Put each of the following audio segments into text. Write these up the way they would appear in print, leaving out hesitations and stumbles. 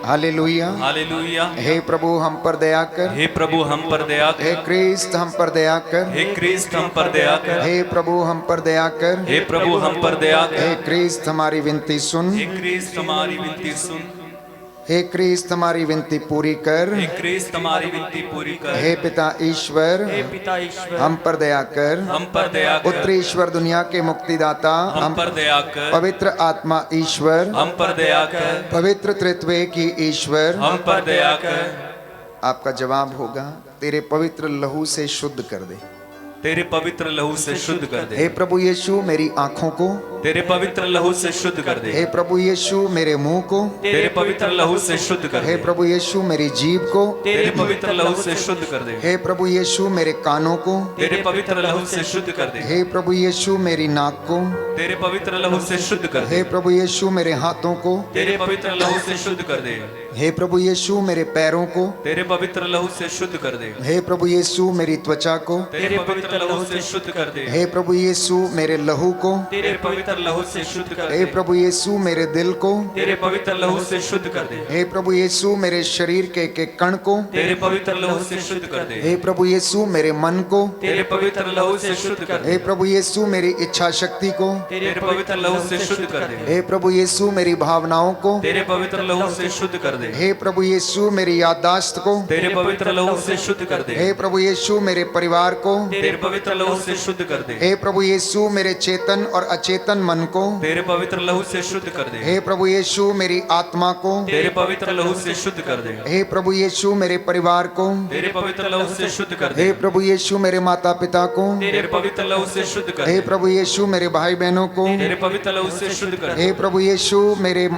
Hallelujah hallelujah. हे प्रभु हम पर दया कर, हे प्रभु हम पर दया हे कर, क्रिस्त हम पर दया कर, हे क्रिस्त हम पर दया कर, हे प्रभु हम पर दया कर, हे प्रभु हम पर दया हे कर, क्रिस्त हमारी विनती सुन, हे क्रिस्त हमारी विनती सुन, हे क्रिस्त हमारी विनती पूरी कर, हे क्रिस्त हमारी विनती पूरी कर, हे पिता ईश्वर हे पिता ईश्वर हम पर दया कर, हम पर दया कर, पुत्र ईश्वर दुनिया के मुक्तिदाता हम पर दया कर, पवित्र आत्मा ईश्वर, हम पर दया कर, पवित्र त्रित्व की ईश्वर, हम पर दया कर। आपका जवाब होगा तेरे पवित्र लहू से शुद्ध कर दे। तेरे पवित्र लहू से शुद्ध कर दे। हे प्रभु यीशु मेरी आंखों को, तेरे पवित्र लहू से शुद्ध कर दे। हे प्रभु यीशु मेरे मुंह को, तेरे पवित्र लहू से शुद्ध कर हे दे। प्रभु यीशु मेरी जीभ को, तेरे पवित्र लहू से शुद्ध कर दे। हे प्रभु यीशु मेरे कानों को, तेरे पवित्र लहू से शुद्ध कर दे। हे प्रभु यीशु मेरी नाक को, तेरे पवित्र लहू से शुद्ध कर दे। हे प्रभु यीशु मेरे हाथों को, तेरे पवित्र लहू से शुद्ध कर दे। हे प्रभु यीशु मेरे पैरों को, तेरे पवित्र लहू से शुद्ध कर दे। हे प्रभु यीशु मेरी त्वचा को, तेरे पवित्र लहू से शुद्ध कर दे। हे प्रभु यीशु मेरे लहू को, तेरे पवित्र लहू से शुद्ध कर हे दे। प्रभु यीशु मेरे दिल को, तेरे पवित्र लहू से शुद्ध कर दे। हे प्रभु यीशु मेरे शरीर के एक कण को, तेरे पवित्र लहू से शुद्ध कर दे। हे प्रभु यीशु मेरे मन को, तेरे पवित्र लहू से शुद्ध कर दे। हे प्रभु यीशु मेरी इच्छा शक्ति को, तेरे पवित्र लहू से शुद्ध कर दे। हे प्रभु यीशु मेरी भावनाओं को, तेरे पवित्र लहू से शुद्ध कर दे। हे प्रभु यीशु मेरी याददाश्त को, तेरे पवित्र लहू से शुद्ध कर दे। हे प्रभु यीशु मेरे परिवार को, तेरे पवित्र लहू से शुद्ध कर दे। हे प्रभु यीशु मेरे चेतन और अचेतन मन को, तेरे पवित्र लहू से शुद्ध कर दे। हे प्रभु यीशु मेरी आत्मा को, तेरे पवित्र लहू से शुद्ध कर दे। हे प्रभु यीशु मेरे परिवार को, तेरे पवित्र लहू से शुद्ध कर दे। हे प्रभु यीशु मेरे माता पिता को, तेरे पवित्र लहू से शुद्ध कर हे दे। प्रभु यीशु मेरे भाई बहनों को, तेरे पवित्र लहू से शुद्ध कर दे। हे प्रभु यीशु मेरे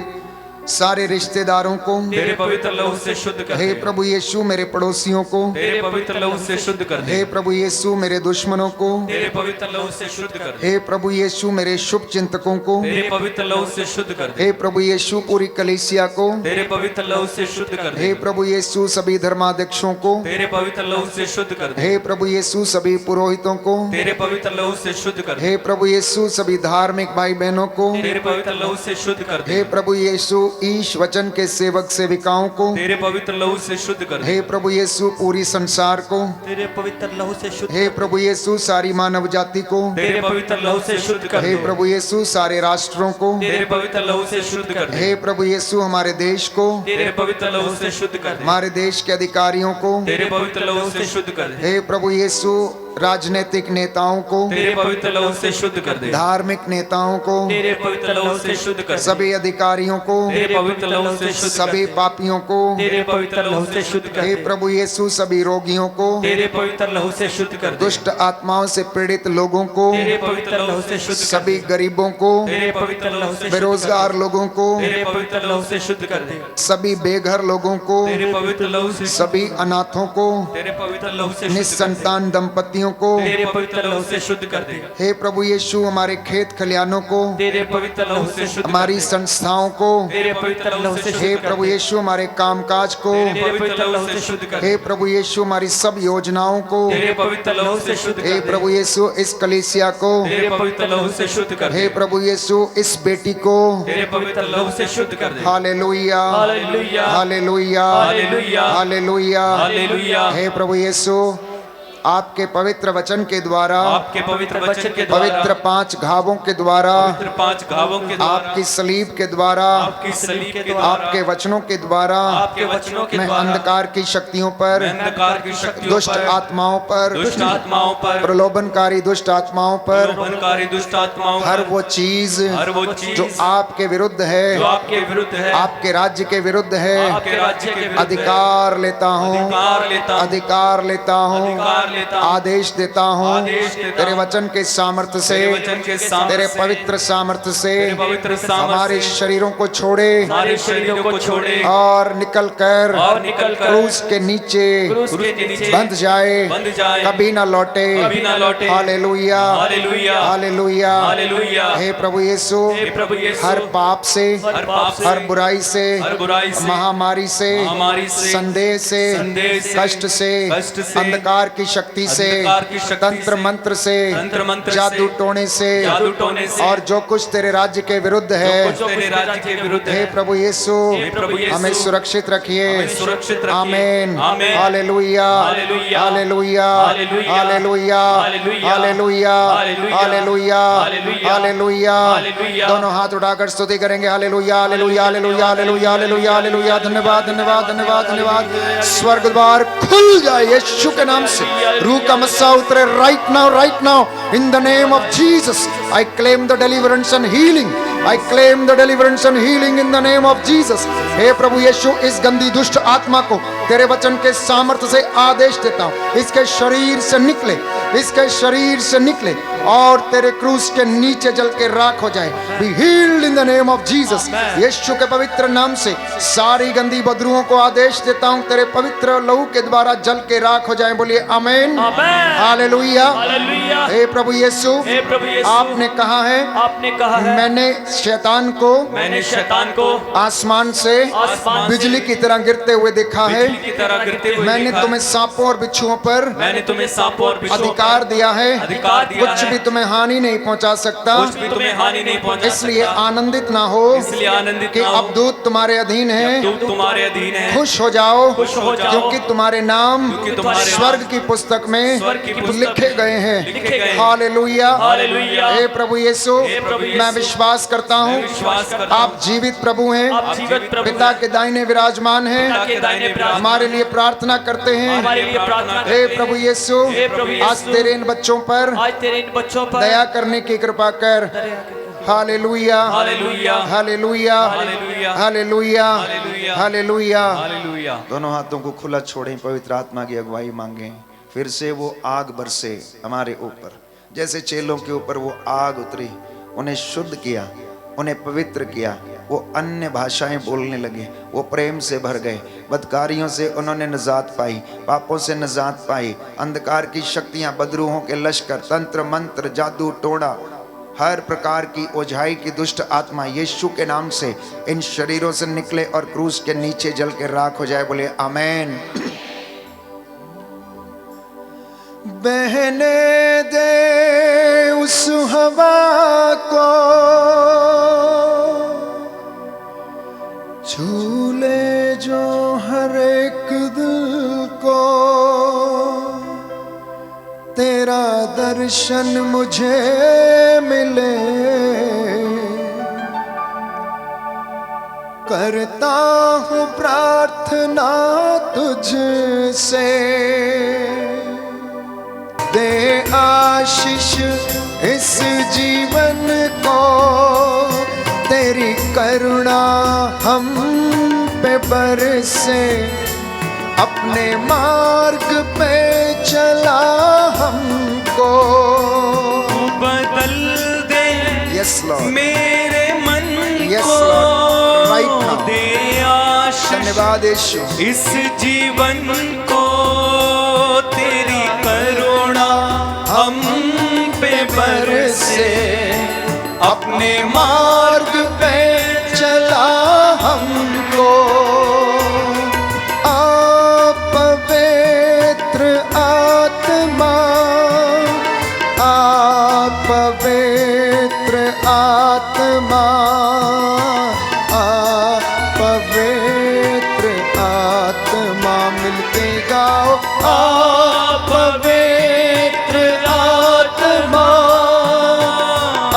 सारे रिश्तेदारों को, तेरे पवित्र लहू से शुद्ध कर हे दे। प्रभु यीशु मेरे पड़ोसियों को, तेरे पवित्र लहू से शुद्ध कर दे। हे प्रभु यीशु मेरे दुश्मनों को, तेरे पवित्र लहू से शुद्ध कर दे। हे प्रभु यीशु मेरे शुभ चिंतकों को, तेरे पवित्र लहू से शुद्ध कर दे। हे प्रभु यीशु पूरी कलीसिया को, तेरे पवित्र लहू से शुद्ध कर हे दे। प्रभु यीशु सभी धर्माध्यक्षों को, तेरे पवित्र लहू से शुद्ध कर दे। हे प्रभु यीशु सभी पुरोहितों को, तेरे पवित्र लहू से शुद्ध कर दे। हे प्रभु यीशु सभी धार्मिक भाई बहनों को, तेरे पवित्र लहू से शुद्ध कर दे। हे प्रभु यीशु ईश वचन के सेवक सेविकाओं को, तेरे पवित्र लहू से शुद्ध कर दे। हे प्रभु यीशु पूरी संसार को, तेरे पवित्र लहू से शुद्ध। हे प्रभु यीशु सारी मानव जाति को, तेरे पवित्र लहू से शुद्ध कर हे दे। प्रभु यीशु सारे राष्ट्रों को, तेरे पवित्र लहू से शुद्ध कर दे। हे प्रभु यीशु हमारे देश को, तेरे पवित्र लहू से शुद्ध कर दे। हमारे देश के अधिकारियों को, तेरे पवित्र लहू से शुद्ध कर दे। हे प्रभु यीशु राजनीतिक नेताओं को, तेरे पवित्र लहू से शुद्ध कर दे। धार्मिक नेताओं को, तेरे पवित्र लहू से शुद्ध कर दे। सभी अधिकारियों को, तेरे पवित्र लहू से शुद्ध कर सभी दे। पापियों को, तेरे पवित्र लहू से शुद्ध कर हे दे। प्रभु यीशु सभी रोगियों को, तेरे पवित्र लहू से शुद्ध कर दे। दुष्ट आत्माओं से पीड़ित लोगों को, तेरे पवित्र लहू से शुद्ध कर सभी दे। गरीबों को, तेरे पवित्र लहू से शुद्ध बेरोजगार लोगों को, कर दे। तेरे पवित्र लहू से शुद्ध कर दे। सभी बेघर लोगों को, तेरे पवित्र लहू से सभी अनाथों को, तेरे पवित्र लहू से शुद्ध कर दे। निस्संतान दंपतियों को, तेरे पवित्र लहू से शुद्ध कर दे। हे प्रभु यीशु हमारे खेत खलियानों को, तेरे पवित्र लहू से शुद्ध कर हमारी दे। संस्थाओं को, तेरे पवित्र लहू से शुद्ध हे कर प्रभु दे। यीशु हमारे कामकाज को, तेरे पवित्र लहू से शुद्ध कर दे। हे प्रभु यीशु हमारी सब योजनाओं को, तेरे पवित्र लहू से शुद्ध कर हे दे। प्रभु यीशु इस कलीसिया को, तेरे पवित्र लहू से शुद्ध कर हे दे। प्रभु यीशु इस बेटी को, तेरे पवित्र लहू से शुद्ध कर दे। Hallelujah hallelujah. Hallelujah hallelujah. Hallelujah. Hallelujah. हे प्रभु यीशु आपके पवित्र वचन के द्वारा, आपके पवित्र वचन के द्वारा, पवित्र 5 घावों के द्वारा, पवित्र 5 घावों के द्वारा, आपकी सलीब के द्वारा, आपकी सलीब के द्वारा, आपके वचनों के द्वारा, आपके वचनों के मैं द्वारा, अंधकार की शक्तियों पर, अंधकार की शक्तियों दुष्ट पर, आत्माओं पर, दुष्ट आत्माओं पर, प्रलोभनकारी दुष्ट आत्माओं पर, प्रलोभनकारी दुष्ट आत्माओं हर पर, वो चीज हर वो चीज जो आपके विरुद्ध है, जो आपके विरुद्ध है, आपके राज्य के विरुद्ध है, आपके राज्य के विरुद्ध है, अधिकार लेता हूँ, अधिकार लेता हूँ, अधिकार लेता हूँ, अधिकार लेता हूँ, आदेश देता हूँ, आदेश देता तेरे हूँ, वचन के सामर्थ्य से, तेरे वचन के सामर्थ्य तेरे से, पवित्र सामर्थ्य से, तेरे पवित्र सामर्थ्य हमारे से, शरीरों को छोड़े हमारे शरीरों को छोड़े और निकल कर क्रूस के नीचे क्रूस के नीचे बंध जाए, कभी ना लौटे। कभी ना लौटे। Hallelujah hallelujah. हालेलुया। हालेलुया। हे प्रभु यीशु हे प्रभु यीशु, हर पाप से, हर पाप से, हर बुराई से, हर बुराई से, महामारी से, महामारी से, संदेह से, संदेह से, कष्ट से, कष्ट से, अंधकार की शक्ति से, अंधकार की शक्ति तंत्र से, मंत्र से, तंत्र मंत्र जादू से, टोने से, जादू टोने से, और जो कुछ तेरे राज्य के विरुद्ध है, जो कुछ तेरे राज्य के विरुद्ध हे है, प्रभु यीशु हे प्रभु यीशु, हमें सुरक्षित रखिए। हमें सुरक्षित रखिए। आमीन। आमीन। Hallelujah, hallelujah, hallelujah, hallelujah, hallelujah, hallelujah, hallelujah, hallelujah, hallelujah, hallelujah. Hallelujah. दोनों हाथ उठाकर स्तुति करेंगे। Hallelujah, hallelujah, hallelujah, hallelujah, hallelujah, hallelujah. धन्यवाद, धन्यवाद, धन्यवाद, धन्यवाद। स्वर्ग द्वार खुल जाए यीशु के नाम से। रूह का मस्सा उतरे right now, right now, in the name of Jesus. I claim the deliverance and healing. I claim the deliverance and healing in the name of Jesus. हे प्रभु यीशु, इस गंदी दुष्ट आत्मा को तेरे वचन के सामर्थ्य से आदेश देता हूँ, इसके शरीर से निकले, इसके शरीर से निकले और तेरे क्रूस के नीचे जल के राख हो जाए। Be healed in the name of Jesus. यीशु के पवित्र नाम से सारी गंदी बदरुओं को आदेश देता हूँ, तेरे पवित्र लहू के द्वारा जल के राख हो जाए। बोलिए आमीन, हालेलुया। हे प्रभु यीशु, आपने कहा है, मैंने शैतान को आसमान से बिजली की तरह गिरते हुए देखा है। मैंने तुम्हें सांपों और बिच्छुओं पर अधिकार दिया है, कुछ भी तुम्हें हानि नहीं पहुंचा सकता। इसलिए आनंदित ना हो कि अब दूत तुम्हारे अधीन है। खुश हो जाओ क्योंकि तुम्हारे नाम स्वर्ग की पुस्तक में लिखे गए हैं। हालेलुया। हे प्रभु यीशु, मैं विश्वास करता हूँ आप जीवित प्रभु हैं, पिता के दाहिने विराजमान हैं, हमारे लिए प्रार्थना करते हैं। हे प्रभु यीशु, आज तेरे इन बच्चों पर दया करने की कृपा कर। Hallelujah, hallelujah, hallelujah, hallelujah, hallelujah. दोनों हाथों को खुला छोड़ें, पवित्र आत्मा की अगुवाई मांगें। फिर से वो आग बरसे हमारे ऊपर, जैसे चेलों के ऊपर वो आग उतरी, उन्हें शुद्ध किया, उन्हें पवित्र किया। वो अन्य भाषाएं बोलने लगे, वो प्रेम से भर गए। बदकारियों से उन्होंने निजात पाई, पापों से निजात पाई। अंधकार की शक्तियां, बदरूहों के लश्कर, तंत्र मंत्र, जादू टोना, हर प्रकार की ओझाई की दुष्ट आत्मा यीशु के नाम से इन शरीरों से निकले और क्रूस के नीचे जल के राख हो जाए। बोले आमीन। बहने दे उस हवा को, झूले जो हर एक दिल को, तेरा दर्शन मुझे मिले। करता हूँ प्रार्थना तुझसे, दे आशीष इस जीवन को, तेरी करुणा हम पे बरसे, अपने मार्ग पे चला हमको। बदल दे Yes, Lord. मेरे मन Yes, को, Lord. Right now. दे आशीष धन्यवाद यीशु। इस जीवन को, तेरी करुणा हम पे बरसे, अपने मार्ग पे चला हमको। आप पवित्र आत्मा, आप पवित्र आत्मा, आप पवित्र आत्मा, मिलके गाओ। आप पवित्र आत्मा,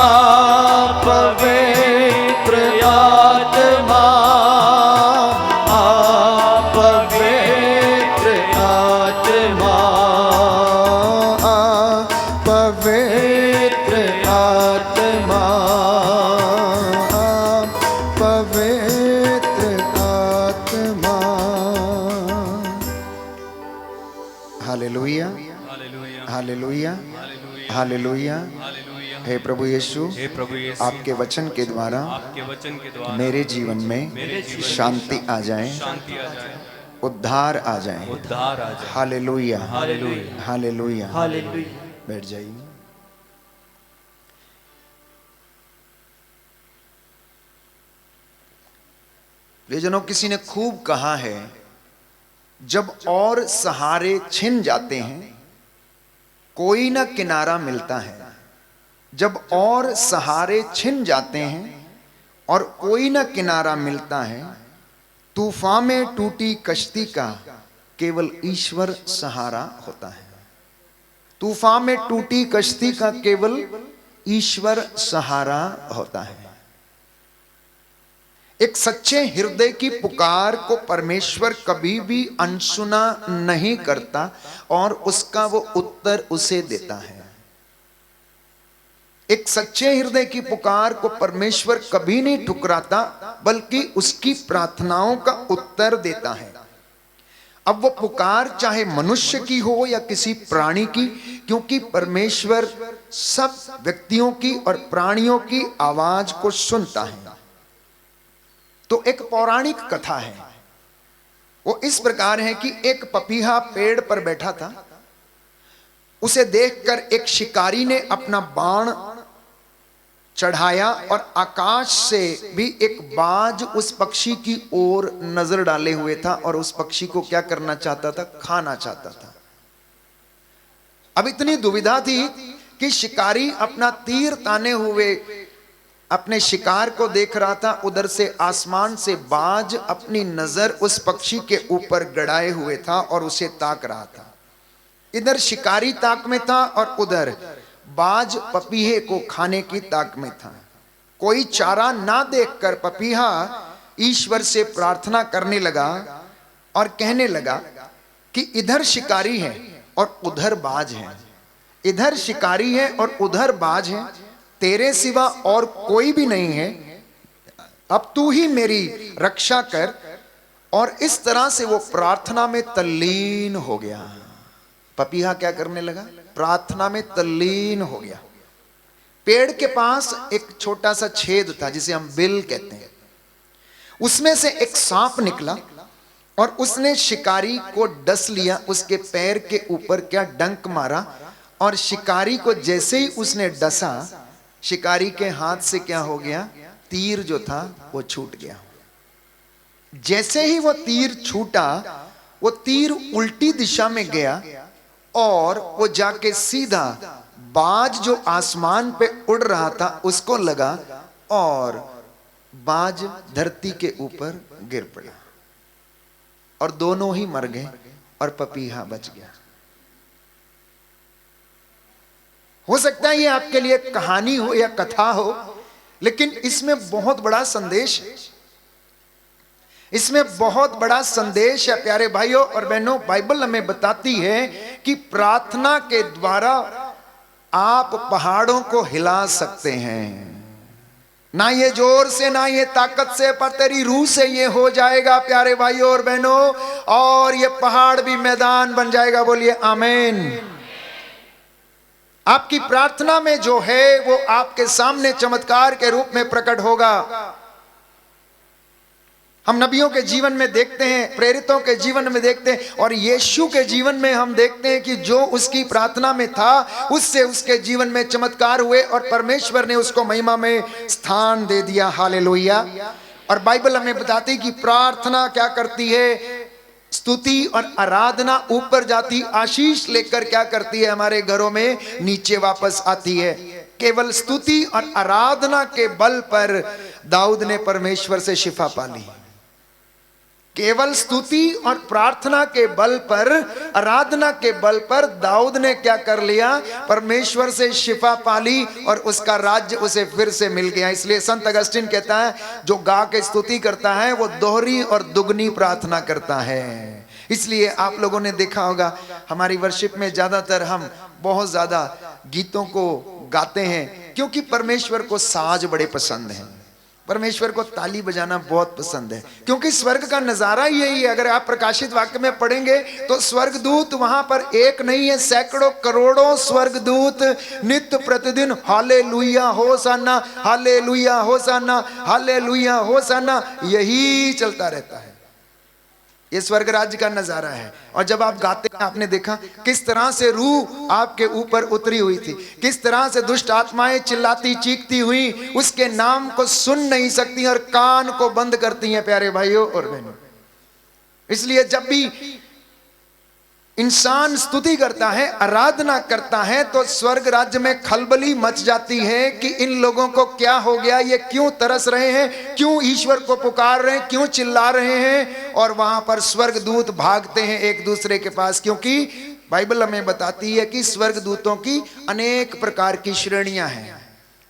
आप पवित्र आत्मा, आप पवित्र आत्मा, आप पवित्र आत्मा, आप पवित्र आत्मा। Hallelujah, hallelujah, hallelujah. हे प्रभु यीशु, आपके वचन के द्वारा मेरे जीवन में शांति आ जाए, उद्धार आ जाए। Hallelujah, hallelujah. बैठ जाइए। प्रियजनों, किसी ने खूब कहा है, जब और सहारे छिन जाते हैं कोई ना किनारा मिलता है, जब और सहारे छिन जाते हैं और कोई ना किनारा मिलता है, तूफान में टूटी कश्ती का केवल ईश्वर सहारा होता है। तूफान में टूटी कश्ती का केवल ईश्वर सहारा होता है। एक सच्चे हृदय की पुकार को परमेश्वर कभी भी अनसुना नहीं करता और उसका वो उत्तर उसे देता है। एक सच्चे हृदय की पुकार को परमेश्वर कभी नहीं ठुकराता, बल्कि उसकी प्रार्थनाओं का उत्तर देता है। अब वो पुकार चाहे मनुष्य की हो या किसी प्राणी की, क्योंकि परमेश्वर सब व्यक्तियों की और प्राणियों की आवाज को सुनता है। तो एक पौराणिक कथा है, वो इस प्रकार है कि एक पपीहा पेड़ पर बैठा था। उसे देखकर एक शिकारी ने अपना बाण चढ़ाया और आकाश से भी एक बाज उस पक्षी की ओर नजर डाले हुए था और उस पक्षी को क्या करना चाहता था? खाना चाहता था। अब इतनी दुविधा थी कि शिकारी अपना तीर ताने हुए अपने शिकार को देख रहा था। उधर से आसमान से बाज अपनी नजर उस पक्षी के ऊपर गड़ाए हुए था और उसे ताक रहा था। इधर शिकारी ताक में था और उधर बाज पपीहे को खाने की ताक में था। कोई चारा ना देखकर पपीहा ईश्वर से प्रार्थना करने लगा और कहने लगा कि इधर शिकारी है और उधर बाज है, इधर शिकारी है और उधर बाज है, तेरे सिवा और कोई भी नहीं है, अब तू ही मेरी रक्षा कर। और इस तरह से वो प्रार्थना में तल्लीन हो गया। पपीहा क्या करने लगा? प्रार्थना में तल्लीन हो गया। पेड़ के पास एक छोटा सा छेद था जिसे हम बिल कहते हैं। उसमें से एक सांप निकला और उसने शिकारी को डस लिया। उसके पैर के ऊपर क्या डंक मारा और शिकारी को जैसे ही उसने डसा, शिकारी के हाथ से क्या हो गया? तीर जो था वो छूट गया। जैसे ही वो तीर छूटा, वो तीर उल्टी दिशा में गया और वो जाके सीधा बाज जो आसमान पे उड़ रहा था उसको लगा और बाज धरती के ऊपर गिर पड़ा और दोनों ही मर गए और पपीहा बच गया। हो सकता है ये आपके लिए कहानी हो या कथा हो, लेकिन इसमें बहुत बड़ा संदेश है। इसमें बहुत बड़ा संदेश है प्यारे भाइयों और बहनों। बाइबल हमें बताती है कि प्रार्थना के द्वारा आप पहाड़ों को हिला सकते हैं। ना ये जोर से, ना ये ताकत से, पर तेरी रूह से ये हो जाएगा प्यारे भाइयों और बहनों, और ये पहाड़ भी मैदान बन जाएगा। बोलिए आमीन। आपकी प्रार्थना में जो है वो आपके सामने चमत्कार के रूप में प्रकट होगा। हम नबियों के जीवन में देखते हैं, प्रेरितों के जीवन में देखते हैं, और यीशु के जीवन में हम देखते हैं कि जो उसकी प्रार्थना में था उससे उसके जीवन में चमत्कार हुए और परमेश्वर ने उसको महिमा में स्थान दे दिया। हालेलुया। और बाइबल हमें बताती है कि प्रार्थना क्या करती है? स्तुति और आराधना ऊपर जाती, आशीष लेकर क्या करती है? हमारे घरों में नीचे वापस आती है। केवल स्तुति और आराधना के बल पर दाऊद ने परमेश्वर से शिफा पा ली। केवल स्तुति और प्रार्थना के बल पर, आराधना के बल पर दाऊद ने क्या कर लिया? परमेश्वर से शिफा पा ली और उसका राज्य उसे फिर से मिल गया। इसलिए संत अगस्तिन कहता है, जो गा के स्तुति करता है वो दोहरी और दुगनी प्रार्थना करता है। इसलिए आप लोगों ने देखा होगा हमारी वर्शिप में ज्यादातर हम बहुत ज्यादा गीतों को गाते हैं, क्योंकि परमेश्वर को साज बड़े पसंद हैं। परमेश्वर को ताली बजाना बहुत पसंद है, क्योंकि स्वर्ग का नजारा यही है। अगर आप प्रकाशित वाक्य में पढ़ेंगे तो स्वर्गदूत वहां पर एक नहीं है, सैकड़ों करोड़ों स्वर्गदूत नित्य प्रतिदिन हालेलुया होसाना, हालेलुया होसाना, हालेलुया होसाना, यही चलता रहता है। ये स्वर्ग राज्य का नजारा है। और जब आप गाते हैं, आपने देखा किस तरह से रूह आपके ऊपर उतरी हुई थी, किस तरह से दुष्ट आत्माएं चिल्लाती चीखती हुई उसके नाम को सुन नहीं सकती और कान को बंद करती हैं प्यारे भाइयों और बहनों। इसलिए जब भी इंसान स्तुति करता है, आराधना करता है, तो स्वर्ग राज्य में खलबली मच जाती है कि इन लोगों को क्या हो गया, ये क्यों तरस रहे हैं, क्यों ईश्वर को पुकार रहे हैं, क्यों चिल्ला रहे हैं। और वहां पर स्वर्गदूत भागते हैं एक दूसरे के पास, क्योंकि बाइबल हमें बताती है कि स्वर्गदूतों की अनेक प्रकार की श्रेणियां हैं।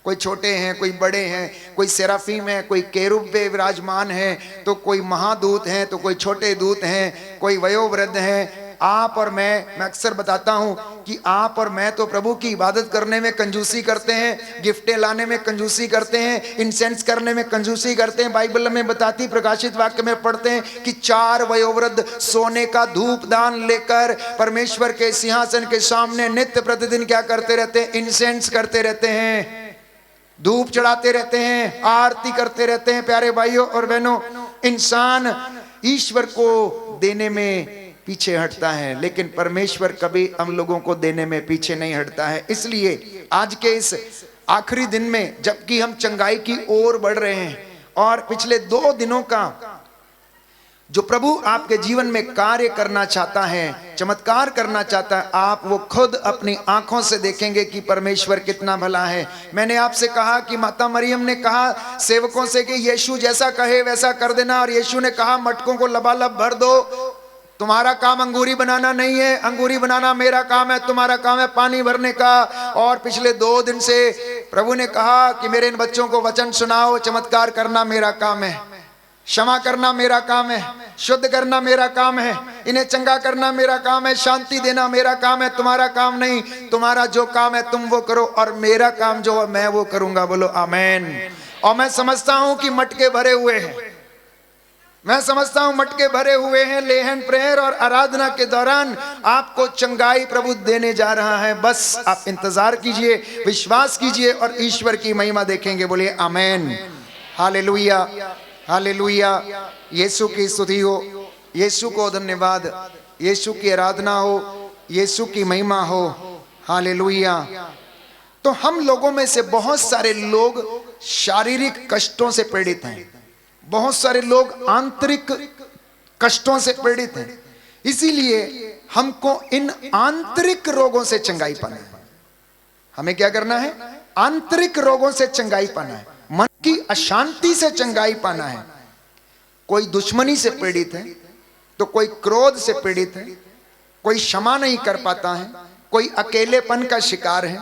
कोई छोटे हैं, कोई बड़े हैं, कोई सेराफीम है, कोई केरूब पे विराजमान है, तो कोई महादूत हैं, तो कोई छोटे दूत हैं, कोई वयोवृद्ध हैं। आप और मैं अक्सर बताता हूं कि आप और मैं तो प्रभु की इबादत करने में कंजूसी करते हैं, गिफ्टें लाने में कंजूसी करते हैं, इंसेंस करने में कंजूसी करते हैं। बाइबल में बताती, प्रकाशित वाक्य में पढ़ते हैं कि 4 वयोवृद्ध सोने का धूप दान लेकर परमेश्वर के सिंहासन के सामने नित्य प्रतिदिन क्या करते रहते हैं, इंसेंस करते रहते हैं, धूप चढ़ाते रहते हैं, आरती करते रहते हैं। प्यारे भाइयों और बहनों, इंसान ईश्वर को देने में पीछे हटता है, लेकिन परमेश्वर कभी हम लोगों को देने में पीछे नहीं हटता है। इसलिए आज के इस आखिरी दिन में, जबकि हम चंगाई की ओर बढ़ रहे हैं और पिछले 2 दिनों का जो प्रभु आपके जीवन में कार्य करना चाहता है, चमत्कार करना चाहता है, आप वो खुद अपनी आंखों से देखेंगे कि परमेश्वर कितना भला है। मैंने आपसे कहा कि माता मरियम ने कहा सेवकों से कि यीशु जैसा कहे वैसा कर देना, और यीशु ने कहा मटकों को लबालब भर दो, तुम्हारा काम अंगूरी बनाना नहीं है, अंगूरी बनाना मेरा काम है, तुम्हारा काम है पानी भरने का। और पिछले 2 दिन से प्रभु ने कहा कि मेरे इन बच्चों को वचन सुनाओ, चमत्कार करना मेरा काम है, क्षमा करना मेरा काम है, शुद्ध करना मेरा काम है, इन्हें चंगा करना मेरा काम है, शांति देना मेरा काम है, तुम्हारा काम नहीं। तुम्हारा जो काम है तुम वो करो, और मेरा काम जो है मैं वो करूंगा। बोलो आमेन। और मैं समझता हूं कि मटके भरे हुए हैं, मैं समझता हूं मटके भरे हुए हैं। लेहन प्रेयर और आराधना के दौरान आपको चंगाई प्रभु देने जा रहा है। बस आप इंतजार कीजिए, विश्वास कीजिए और ईश्वर की महिमा देखेंगे। बोलिए आमेन, हालेलुया, हालेलुया। यीशु की स्तुति हो, यीशु को धन्यवाद, यीशु की आराधना हो, यीशु की महिमा हो। हालेलुया। तो हम लोगों में से बहुत सारे लोग शारीरिक कष्टों से पीड़ित हैं, बहुत सारे लोग आंतरिक कष्टों से पीड़ित हैं। इसीलिए हमको इन आंतरिक रोगों से चंगाई पाना है। हमें क्या करना है? आंतरिक रोगों से चंगाई पाना है, मन की अशांति से चंगाई पाना है। कोई दुश्मनी से पीड़ित है, तो कोई क्रोध से पीड़ित है, कोई क्षमा नहीं कर पाता है, कोई अकेलेपन का शिकार है,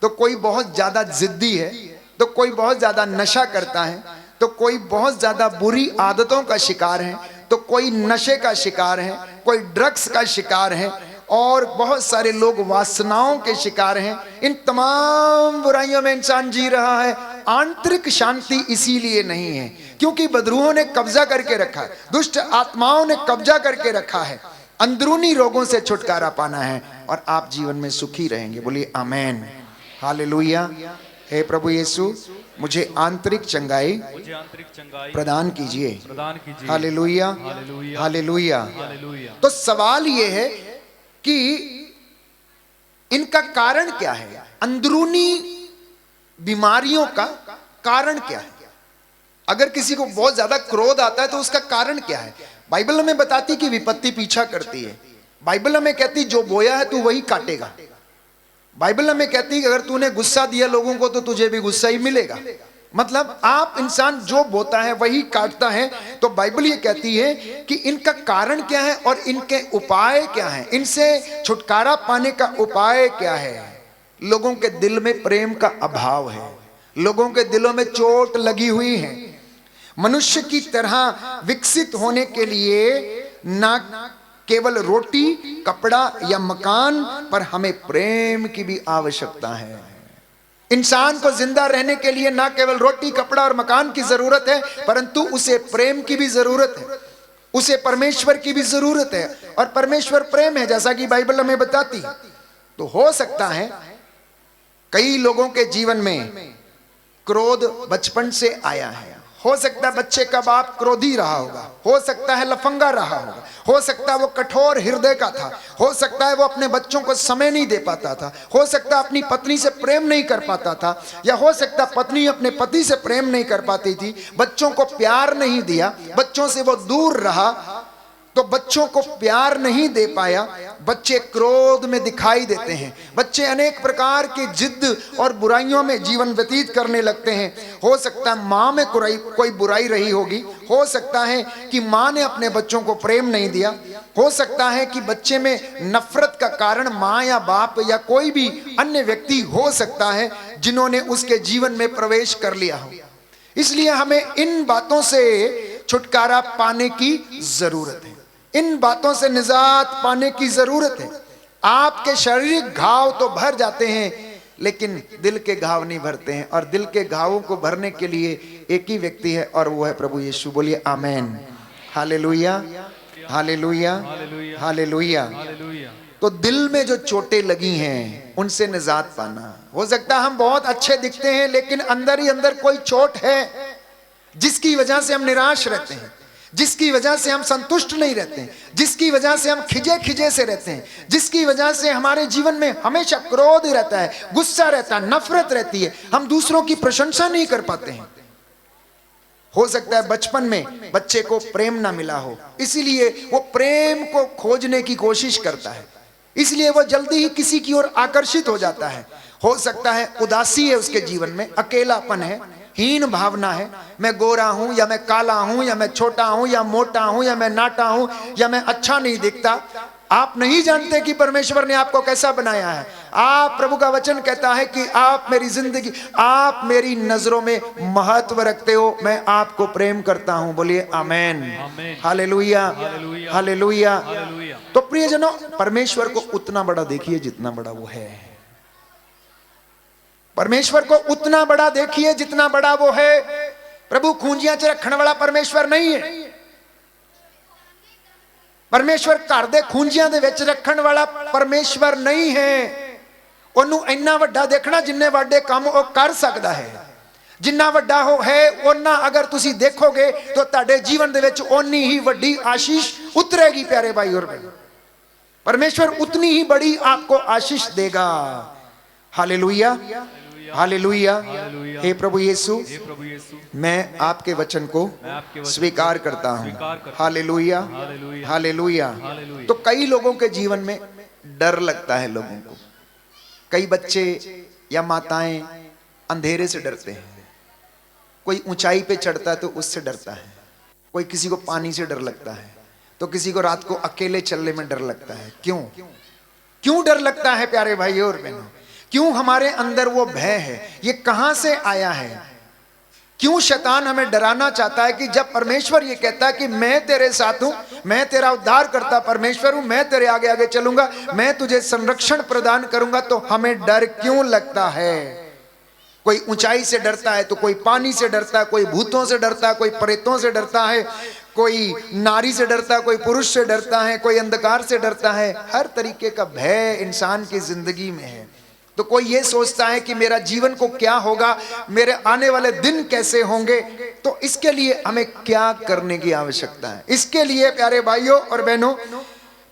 तो कोई बहुत ज्यादा जिद्दी है, तो कोई बहुत ज्यादा नशा करता है, तो कोई बहुत ज्यादा बुरी आदतों का शिकार है, तो कोई नशे का शिकार है, कोई ड्रग्स का शिकार है, और बहुत सारे लोग वासनाओं के शिकार हैं। इन तमाम बुराइयों में इंसान जी रहा है। आंतरिक शांति इसीलिए नहीं है क्योंकि बदरूहों ने कब्जा करके रखा है, दुष्ट आत्माओं ने कब्जा करके रखा है। अंदरूनी रोगों से छुटकारा पाना है और आप जीवन में सुखी रहेंगे। बोलिए आमेन, हालेलुया। हे प्रभु यीशु, मुझे आंतरिक चंगाई प्रदान कीजिए। Hallelujah, hallelujah. तो सवाल ये है कि इनका कारण क्या है? अंदरूनी बीमारियों का कारण क्या है? अगर किसी को बहुत ज्यादा क्रोध आता है तो उसका कारण क्या है? बाइबल हमें बताती कि विपत्ति पीछा करती है। बाइबल हमें कहती जो बोया है तू वही काटेगा। बाइबल हमें कहती कि अगर तूने गुस्सा दिया लोगों को तो तुझे भी गुस्सा ही मिलेगा। मतलब आप इंसान जो बोता है वही काटता है। तो बाइबल ये कहती है कि इनका कारण क्या है और इनके उपाय क्या है, इनसे छुटकारा पाने का उपाय क्या है। लोगों के दिल में प्रेम का अभाव है, लोगों के दिलों में चोट लगी हुई है। मनुष्य की तरह विकसित होने के लिए ना केवल रोटी, कपड़ा या मकान, पर हमें प्रेम की भी आवश्यकता है। इंसान को जिंदा रहने के लिए ना केवल रोटी, कपड़ा और मकान की जरूरत है, परंतु उसे प्रेम की भी जरूरत है, उसे परमेश्वर की भी जरूरत है। और परमेश्वर प्रेम है, जैसा कि बाइबल हमें बताती। तो हो सकता है कई लोगों के जीवन में क्रोध बचपन से आया है। हो सकता है बच्चे का बाप क्रोधी रहा होगा, हो सकता है लफंगा रहा होगा, हो सकता है वो कठोर हृदय का था, हो सकता है वो अपने बच्चों को समय नहीं दे पाता था, हो सकता है अपनी पत्नी से प्रेम नहीं कर पाता था, या हो सकता है पत्नी अपने पति से प्रेम नहीं कर पाती थी, बच्चों को प्यार नहीं दिया, बच्चों से वो दूर रहा, तो बच्चों को प्यार नहीं दे पाया। बच्चे क्रोध में दिखाई देते हैं, बच्चे अनेक प्रकार की जिद और बुराइयों में जीवन व्यतीत करने लगते हैं। हो सकता है माँ में कोई बुराई रही होगी, हो सकता है कि माँ ने अपने बच्चों को प्रेम नहीं दिया, हो सकता है कि बच्चे में नफरत का कारण माँ या बाप या कोई भी अन्य व्यक्ति हो सकता है जिन्होंने उसके जीवन में प्रवेश कर लिया हो। इसलिए हमें इन बातों से छुटकारा पाने की जरूरत है, इन बातों से निजात पाने की जरूरत है। आपके शारीरिक घाव तो भर जाते हैं लेकिन दिल के घाव नहीं भरते हैं, और दिल के घावों को भरने के लिए एक ही व्यक्ति है और वो है प्रभु यीशु। बोलिए आमेन, हालेलुया, हालेलुया, हालेलुया। तो दिल में जो चोटें लगी हैं उनसे निजात पाना। हो सकता है हम बहुत अच्छे दिखते हैं लेकिन अंदर ही अंदर कोई चोट है जिसकी वजह से हम निराश रहते हैं, जिसकी वजह से हम संतुष्ट नहीं रहते हैं, जिसकी वजह से हम खिजे खिजे से रहते हैं, जिसकी वजह से हमारे जीवन में हमेशा क्रोध रहता है, गुस्सा रहता है, नफरत रहती है, हम दूसरों की प्रशंसा नहीं कर पाते हैं। हो सकता है बचपन में बच्चे को प्रेम ना मिला हो, इसीलिए वो प्रेम को खोजने की कोशिश करता है, इसलिए वो जल्दी ही किसी की ओर आकर्षित हो जाता है। हो सकता है उदासी है उसके जीवन में, अकेलापन है, हीन भावना है, मैं गोरा हूं या मैं काला हूं या मैं छोटा हूं या मोटा हूं या मैं नाटा हूं या मैं अच्छा नहीं दिखता। आप नहीं जानते कि परमेश्वर ने आपको कैसा बनाया है। आप, प्रभु का वचन कहता है कि आप मेरी जिंदगी, आप मेरी नजरों में महत्व रखते हो, मैं आपको प्रेम करता हूं। बोलिए आमेन, हालेलुया, हालेलुया। तो प्रियजनों, परमेश्वर को उतना बड़ा देखिए जितना बड़ा वो है। परमेश्वर को उतना बड़ा देखिए जितना बड़ा वो है। प्रभु खूंजियां च रखने वाला परमेश्वर नहीं है। परमेश्वर घर दे खूंजियां दे विच रखण वाला परमेश्वर नहीं है। ओनू इन्ना वड्डा देखना जिन्ने वड्डे काम वो कर सकता है। जिन्ना वड्डा हो है ओना अगर तुसी देखोगे तो तुहाडे जीवन दे विच ओनी ही वड्डी आशीष उतरेगी। प्यारे भाई और बहनों, परमेश्वर उतनी ही बड़ी आपको आशीष देगा। Hallelujah, hallelujah. हे प्रभु यीशु, मैं आपके वचन को स्वीकार करता हूँ। Hallelujah, hallelujah. तो कई लोगों के जीवन में डर लगता है। लोगों को, कई बच्चे या माताएं अंधेरे से डरते हैं। कोई ऊंचाई पे चढ़ता है तो उससे डरता है, कोई किसी को पानी से डर लगता है, तो किसी को रात को अकेले चलने में डर लगता है। क्यों डर लगता है प्यारे भाई और बहनों? क्यों हमारे अंदर वो भय है? ये कहां से आया है? क्यों शैतान हमें डराना चाहता है कि जब परमेश्वर ये कहता है कि मैं तेरे साथ हूं, मैं तेरा उद्धार करता परमेश्वर हूं, मैं तेरे आगे आगे चलूंगा, मैं तुझे संरक्षण प्रदान करूंगा, तो हमें डर क्यों लगता है? कोई ऊंचाई से डरता है तो कोई पानी से डरता है, कोई भूतों से डरता है, कोई प्रेतों से डरता है, कोई नारी से डरता है, कोई पुरुष से डरता है, कोई अंधकार से डरता है। हर तरीके का भय इंसान की जिंदगी में है। तो कोई ये सोचता है कि मेरा जीवन को क्या होगा, मेरे आने वाले दिन कैसे होंगे। तो इसके लिए हमें क्या करने की आवश्यकता है? इसके लिए प्यारे भाइयों और बहनों,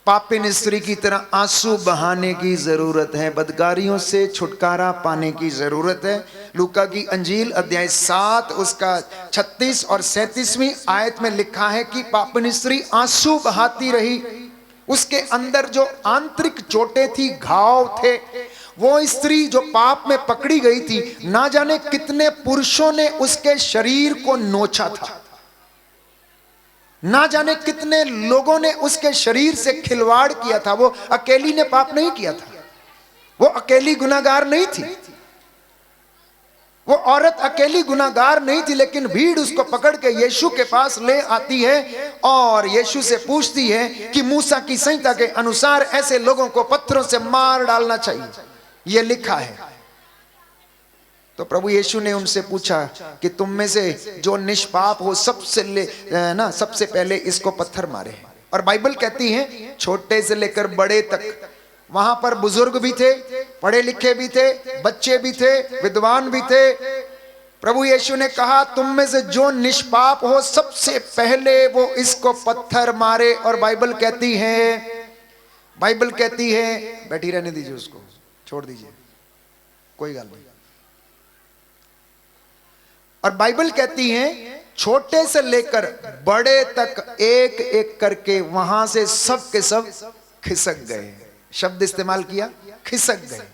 पापिन स्त्री की तरह आंसू बहाने की जरूरत है, बदकारियों से छुटकारा पाने की जरूरत है। लूका की अंजील अध्याय 7 उसका 36 और 37वीं आयत में लिखा है कि पापिन स्त्री आंसू बहाती रही। उसके अंदर जो आंतरिक चोटें थी, घाव थे, वो स्त्री जो पाप में पकड़ी गई थी, ना जाने कितने पुरुषों ने उसके शरीर को नोचा था, ना जाने कितने लोगों ने उसके शरीर से खिलवाड़ किया था। वो अकेली ने पाप नहीं किया था, वो अकेली गुनाहगार नहीं थी, वो औरत अकेली गुनाहगार नहीं थी, लेकिन भीड़ उसको पकड़ के यीशु के पास ले आती है और यीशु से पूछती है कि मूसा की संहिता के अनुसार ऐसे लोगों को पत्थरों से मार डालना चाहिए, ये लिखा है। तो प्रभु यीशु ने उनसे पूछा कि तुम में से जो निष्पाप हो सबसे पहले इसको पत्थर मारे। और बाइबल कहती है छोटे से लेकर बड़े तक, वहां पर बुजुर्ग भी थे, पढ़े लिखे भी थे, बच्चे भी थे, विद्वान भी थे। प्रभु यीशु ने कहा तुम में से जो निष्पाप हो सबसे पहले वो इसको पत्थर मारे। और बाइबल कहती है बैठी रहने दीजिए, उसको छोड़ दीजिए, कोई गल नहीं। और बाइबल कहती है छोटे से लेकर बड़े तक एक एक करके वहां से सब के सब खिसक गए। शब्द इस्तेमाल किया, खिसक गए,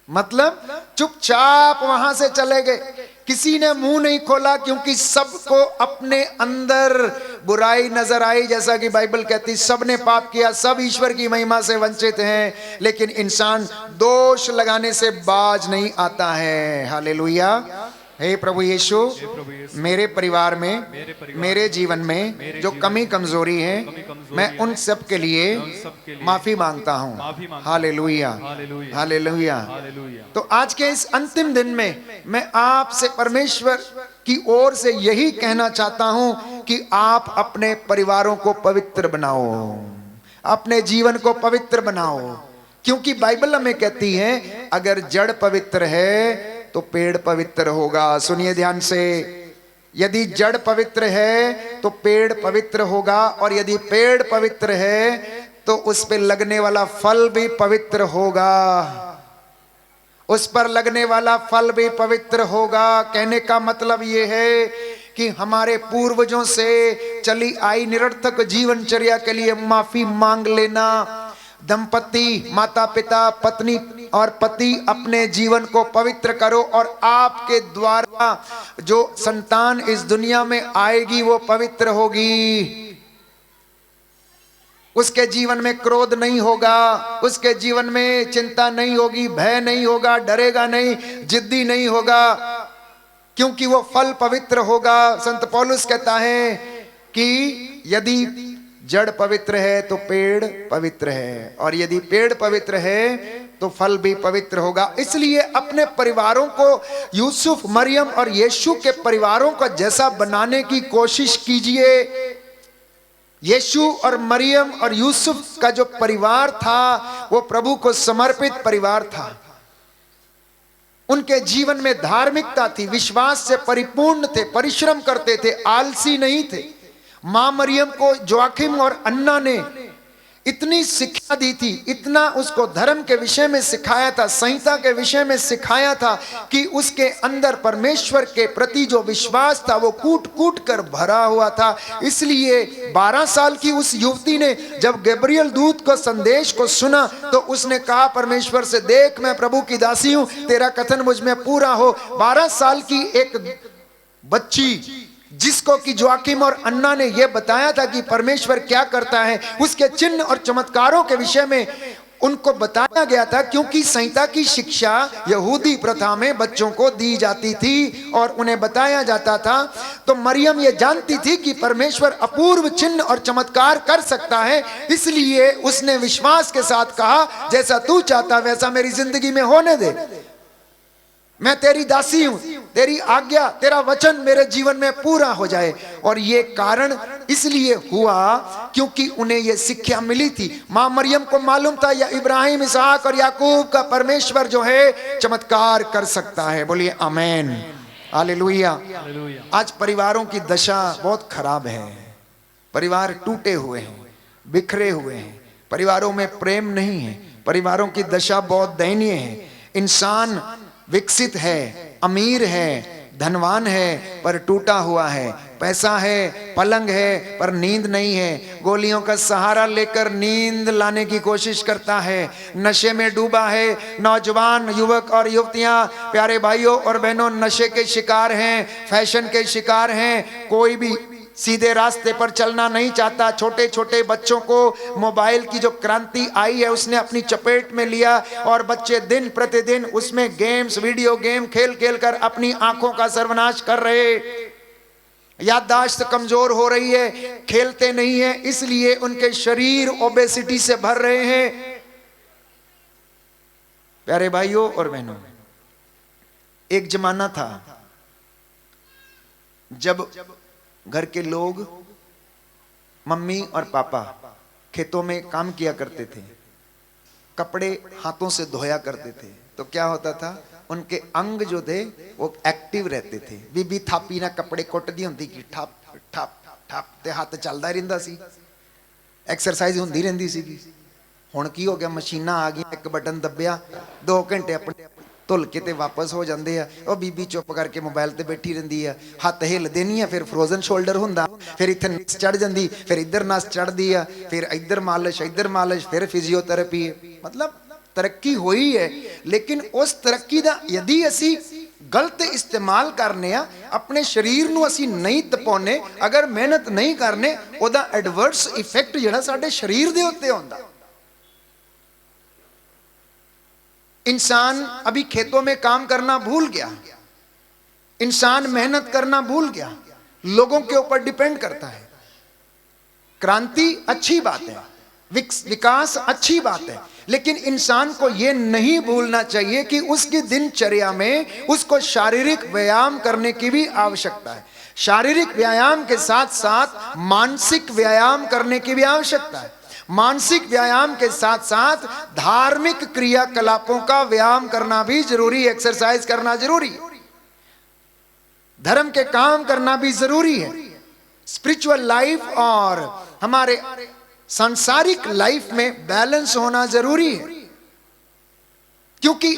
मतलब चुपचाप वहां से चले गए। किसी ने मुंह नहीं खोला, क्योंकि सबको अपने अंदर बुराई नजर आई। जैसा कि बाइबल कहती, सबने पाप किया, सब ईश्वर की महिमा से वंचित हैं, लेकिन इंसान दोष लगाने से बाज नहीं आता है। हालेलुया। हे प्रभु यीशु, मेरे परिवार में, मेरे जीवन में जो कमी कमजोरी है, मैं उन सब के लिए माफी मांगता हूँ। Hallelujah, hallelujah. तो आज के इस अंतिम दिन में मैं आपसे परमेश्वर की ओर से यही कहना चाहता हूँ कि आप अपने परिवारों को पवित्र बनाओ, अपने जीवन को पवित्र बनाओ। क्योंकि बाइबल हमें कहती है, अगर जड़ पवित्र है तो पेड़ पवित्र होगा। सुनिए ध्यान से, यदि जड़ पवित्र है तो पेड़ पवित्र होगा, और यदि पेड़ पवित्र है तो उस पर लगने वाला फल भी पवित्र होगा, उस पर लगने वाला फल भी पवित्र होगा। कहने का मतलब यह है कि हमारे पूर्वजों से चली आई निरर्थक जीवनचर्या के लिए माफी मांग लेना। दंपति, माता पिता, पत्नी और पति अपने जीवन को पवित्र करो, और आपके द्वारा जो संतान इस दुनिया में आएगी वो पवित्र होगी। उसके जीवन में क्रोध नहीं होगा, उसके जीवन में चिंता नहीं होगी, भय नहीं होगा, डरेगा नहीं, जिद्दी नहीं होगा, क्योंकि वो फल पवित्र होगा। संत पौलुस कहता है कि यदि जड़ पवित्र है तो पेड़ पवित्र है, और यदि पेड़ पवित्र है तो फल भी पवित्र होगा। इसलिए अपने परिवारों को यूसुफ, मरियम और यीशु के परिवारों का जैसा बनाने की कोशिश कीजिए। यीशु और मरियम और यूसुफ का जो परिवार था वो प्रभु को समर्पित परिवार था। उनके जीवन में धार्मिकता थी, विश्वास से परिपूर्ण थे, परिश्रम करते थे, आलसी नहीं थे। मां मरियम को जोआकिम और अन्ना ने इतनी शिक्षा दी थी, इतना उसको धर्म के विषय में सिखाया था, संहिता के विषय में सिखाया था कि उसके अंदर परमेश्वर के प्रति जो विश्वास था वो कूट कूट कर भरा हुआ था। इसलिए 12 साल की उस युवती ने जब गैब्रियल दूत को संदेश को सुना तो उसने कहा परमेश्वर से, देख मैं प्रभु की दासी हूं, तेरा कथन मुझ में पूरा हो। 12 साल की एक बच्ची जिसको कि जोआकिम और अन्ना ने यह बताया था कि परमेश्वर क्या करता है, उसके चिन्ह और चमत्कारों के विषय में उनको बताया गया था, क्योंकि संहिता की शिक्षा यहूदी प्रथा में बच्चों को दी जाती थी और उन्हें बताया जाता था। तो मरियम ये जानती थी कि परमेश्वर अपूर्व चिन्ह और चमत्कार कर सकता है, इसलिए उसने विश्वास के साथ कहा, जैसा तू चाहता वैसा मेरी जिंदगी में होने दे, मैं तेरी दासी हूं, तेरी आज्ञा, तेरा वचन मेरे जीवन में पूरा हो जाए। और ये कारण इसलिए हुआ क्योंकि उन्हें ये शिक्षा मिली थी। मां मरियम को मालूम था या इब्राहिम, इसहाक और याकूब का परमेश्वर जो है चमत्कार कर सकता है। बोलिए आमेन, हालेलुया। आज परिवारों की दशा बहुत खराब है, परिवार टूटे हुए हैं, बिखरे हुए हैं, परिवारों में प्रेम नहीं है, परिवारों की दशा बहुत दयनीय है। इंसान विकसित है, अमीर है, धनवान है, पर टूटा हुआ है, पैसा है, पलंग है, पर नींद नहीं है, गोलियों का सहारा लेकर नींद लाने की कोशिश करता है, नशे में डूबा है। नौजवान युवक और युवतियां, प्यारे भाइयों और बहनों, नशे के शिकार हैं, फैशन के शिकार हैं, कोई भी सीधे रास्ते पर चलना नहीं चाहता। छोटे छोटे बच्चों को मोबाइल की जो क्रांति आई है उसने अपनी चपेट में लिया, और बच्चे दिन प्रतिदिन उसमें गेम्स, वीडियो गेम खेल खेल कर अपनी आंखों का सर्वनाश कर रहे। याददाश्त कमजोर हो रही है, खेलते नहीं है, इसलिए उनके शरीर ओबेसिटी से भर रहे हैं। प्यारे भाइयों और बहनों, एक जमाना था जब घर के लोग, मम्मी और पापा खेतों में काम किया करते थे, कपड़े हाथों से धोया करते थे, तो क्या होता था, उनके अंग जो थे वो एक्टिव रहते थे। बीबी थापी ना कपड़े कुटदी हुंदी कि ठप ठप ठप ते हाथ चलदा रहिंदा सी, एक्सरसाइज हुंदी रहिंदी सी। हुण की हो गया, मशीनां आ गई, एक बटन दबिया 2 घंटे अपने ਧੁੱਲ ਕੇ ਤੇ ਵਾਪਸ ਹੋ ਜਾਂਦੇ ਆ। ਉਹ ਬੀਬੀ ਚੁੱਪ ਕਰਕੇ ਮੋਬਾਈਲ ਤੇ ਬੈਠੀ ਰਹਿੰਦੀ ਆ, ਹੱਥ ਹਿੱਲਦੇ ਨਹੀਂ ਆ, ਫਿਰ ਫਰੋਜ਼ਨ ਸ਼ੋਲਡਰ ਹੁੰਦਾ, ਫਿਰ ਇੱਥੇ ਨਸ ਚੜ ਜਾਂਦੀ, ਫਿਰ ਇੱਧਰ ਨਸ ਚੜਦੀ ਆ, ਫਿਰ ਇੱਧਰ ਮਾਲਿਸ਼, ਫਿਰ ਫਿਜ਼ੀਓਥੈਰੇਪੀ। मतलब तरक्की हुई है, लेकिन उस तरक्की का यदि असी गलत इस्तेमाल करने आ, अपने शरीर नूं असी नहीं तपाउने, अगर मेहनत नहीं करने, उहदा एडवर्स इफेक्ट जिहड़ा साडे शरीर दे उत्ते आउंदा। इंसान अभी खेतों में काम करना भूल गया, इंसान मेहनत करना भूल गया, लोगों के ऊपर डिपेंड करता है। क्रांति अच्छी बात है, विकास अच्छी बात है, लेकिन इंसान को यह नहीं भूलना चाहिए कि उसकी दिनचर्या में उसको शारीरिक व्यायाम करने की भी आवश्यकता है। शारीरिक व्यायाम के साथ साथ मानसिक व्यायाम करने की भी आवश्यकता है। मानसिक व्यायाम के साथ साथ धार्मिक क्रियाकलापों का व्यायाम करना भी जरूरी है, एक्सरसाइज करना जरूरी है, धर्म के काम करना भी जरूरी है। स्पिरिचुअल लाइफ और हमारे सांसारिक लाइफ में बैलेंस होना जरूरी है, क्योंकि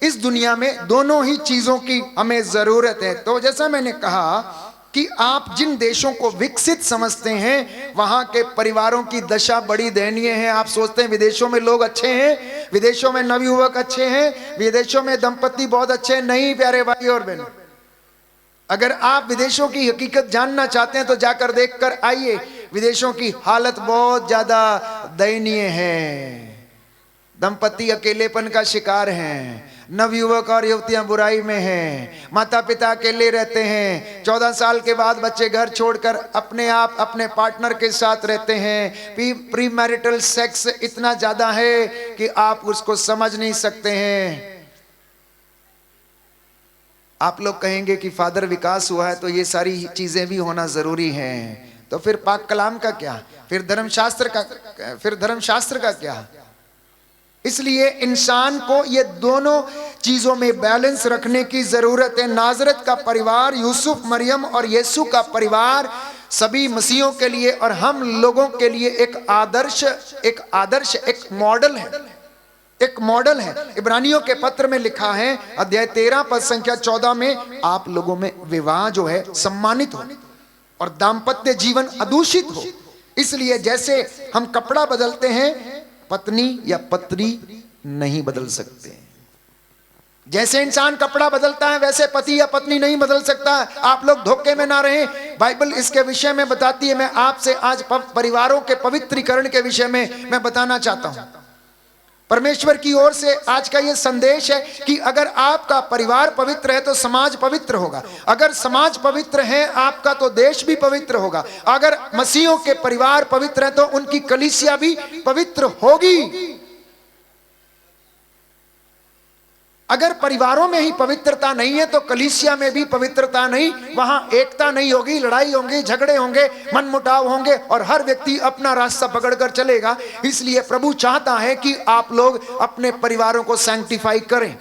इस दुनिया में दोनों ही चीजों की हमें जरूरत है। तो जैसा मैंने कहा कि आप जिन देशों को विकसित समझते हैं वहां के परिवारों की दशा बड़ी दयनीय है। आप सोचते हैं विदेशों में लोग अच्छे हैं, विदेशों में नवयुवक अच्छे हैं, विदेशों में दंपति बहुत अच्छे हैं। नहीं प्यारे भाई और बहनों, अगर आप विदेशों की हकीकत जानना चाहते हैं तो जाकर देखकर आइए। विदेशों की हालत बहुत ज्यादा दयनीय है, दंपति अकेलेपन का शिकार हैं, नवयुवक और युवतियां बुराई में हैं, माता पिता अकेले रहते हैं, 14 साल के बाद बच्चे घर छोड़कर अपने आप अपने पार्टनर के साथ रहते हैं। प्री मैरिटल सेक्स इतना ज्यादा है कि आप उसको समझ नहीं सकते हैं। आप लोग कहेंगे कि फादर विकास हुआ है तो ये सारी चीजें भी होना जरूरी हैं, तो फिर पाक कलाम का क्या, फिर धर्मशास्त्र का क्या? इसलिए इंसान को ये दोनों चीजों में बैलेंस रखने की जरूरत है। नाजरत का परिवार, यूसुफ, मरियम और यीशु का परिवार सभी मसीहों के लिए और हम लोगों के लिए एक आदर्श, एक मॉडल है, एक मॉडल है। इब्रानियों के पत्र में लिखा है, अध्याय 13 पद संख्या 14 में, आप लोगों में विवाह जो है सम्मानित हो और दाम्पत्य जीवन अदूषित हो। इसलिए जैसे हम कपड़ा बदलते हैं, पत्नी या पत्नी नहीं बदल सकते। जैसे इंसान कपड़ा बदलता है वैसे पति या पत्नी नहीं बदल सकता। आप लोग धोखे में ना रहें, बाइबल इसके विषय में बताती है। मैं आपसे आज परिवारों के पवित्रीकरण के विषय में मैं बताना चाहता हूं। परमेश्वर की ओर से आज का यह संदेश है कि अगर आपका परिवार पवित्र है तो समाज पवित्र होगा, अगर समाज पवित्र है आपका तो देश भी पवित्र होगा, अगर मसीहों के परिवार पवित्र है तो उनकी कलीसिया भी पवित्र होगी। अगर परिवारों में ही पवित्रता नहीं है तो कलीसिया में भी पवित्रता नहीं, वहां एकता नहीं होगी, लड़ाई होंगी, झगड़े होंगे, मनमुटाव होंगे और हर व्यक्ति अपना रास्ता पकड़कर चलेगा। इसलिए प्रभु चाहता है कि आप लोग अपने परिवारों को सैंक्टिफाई करें,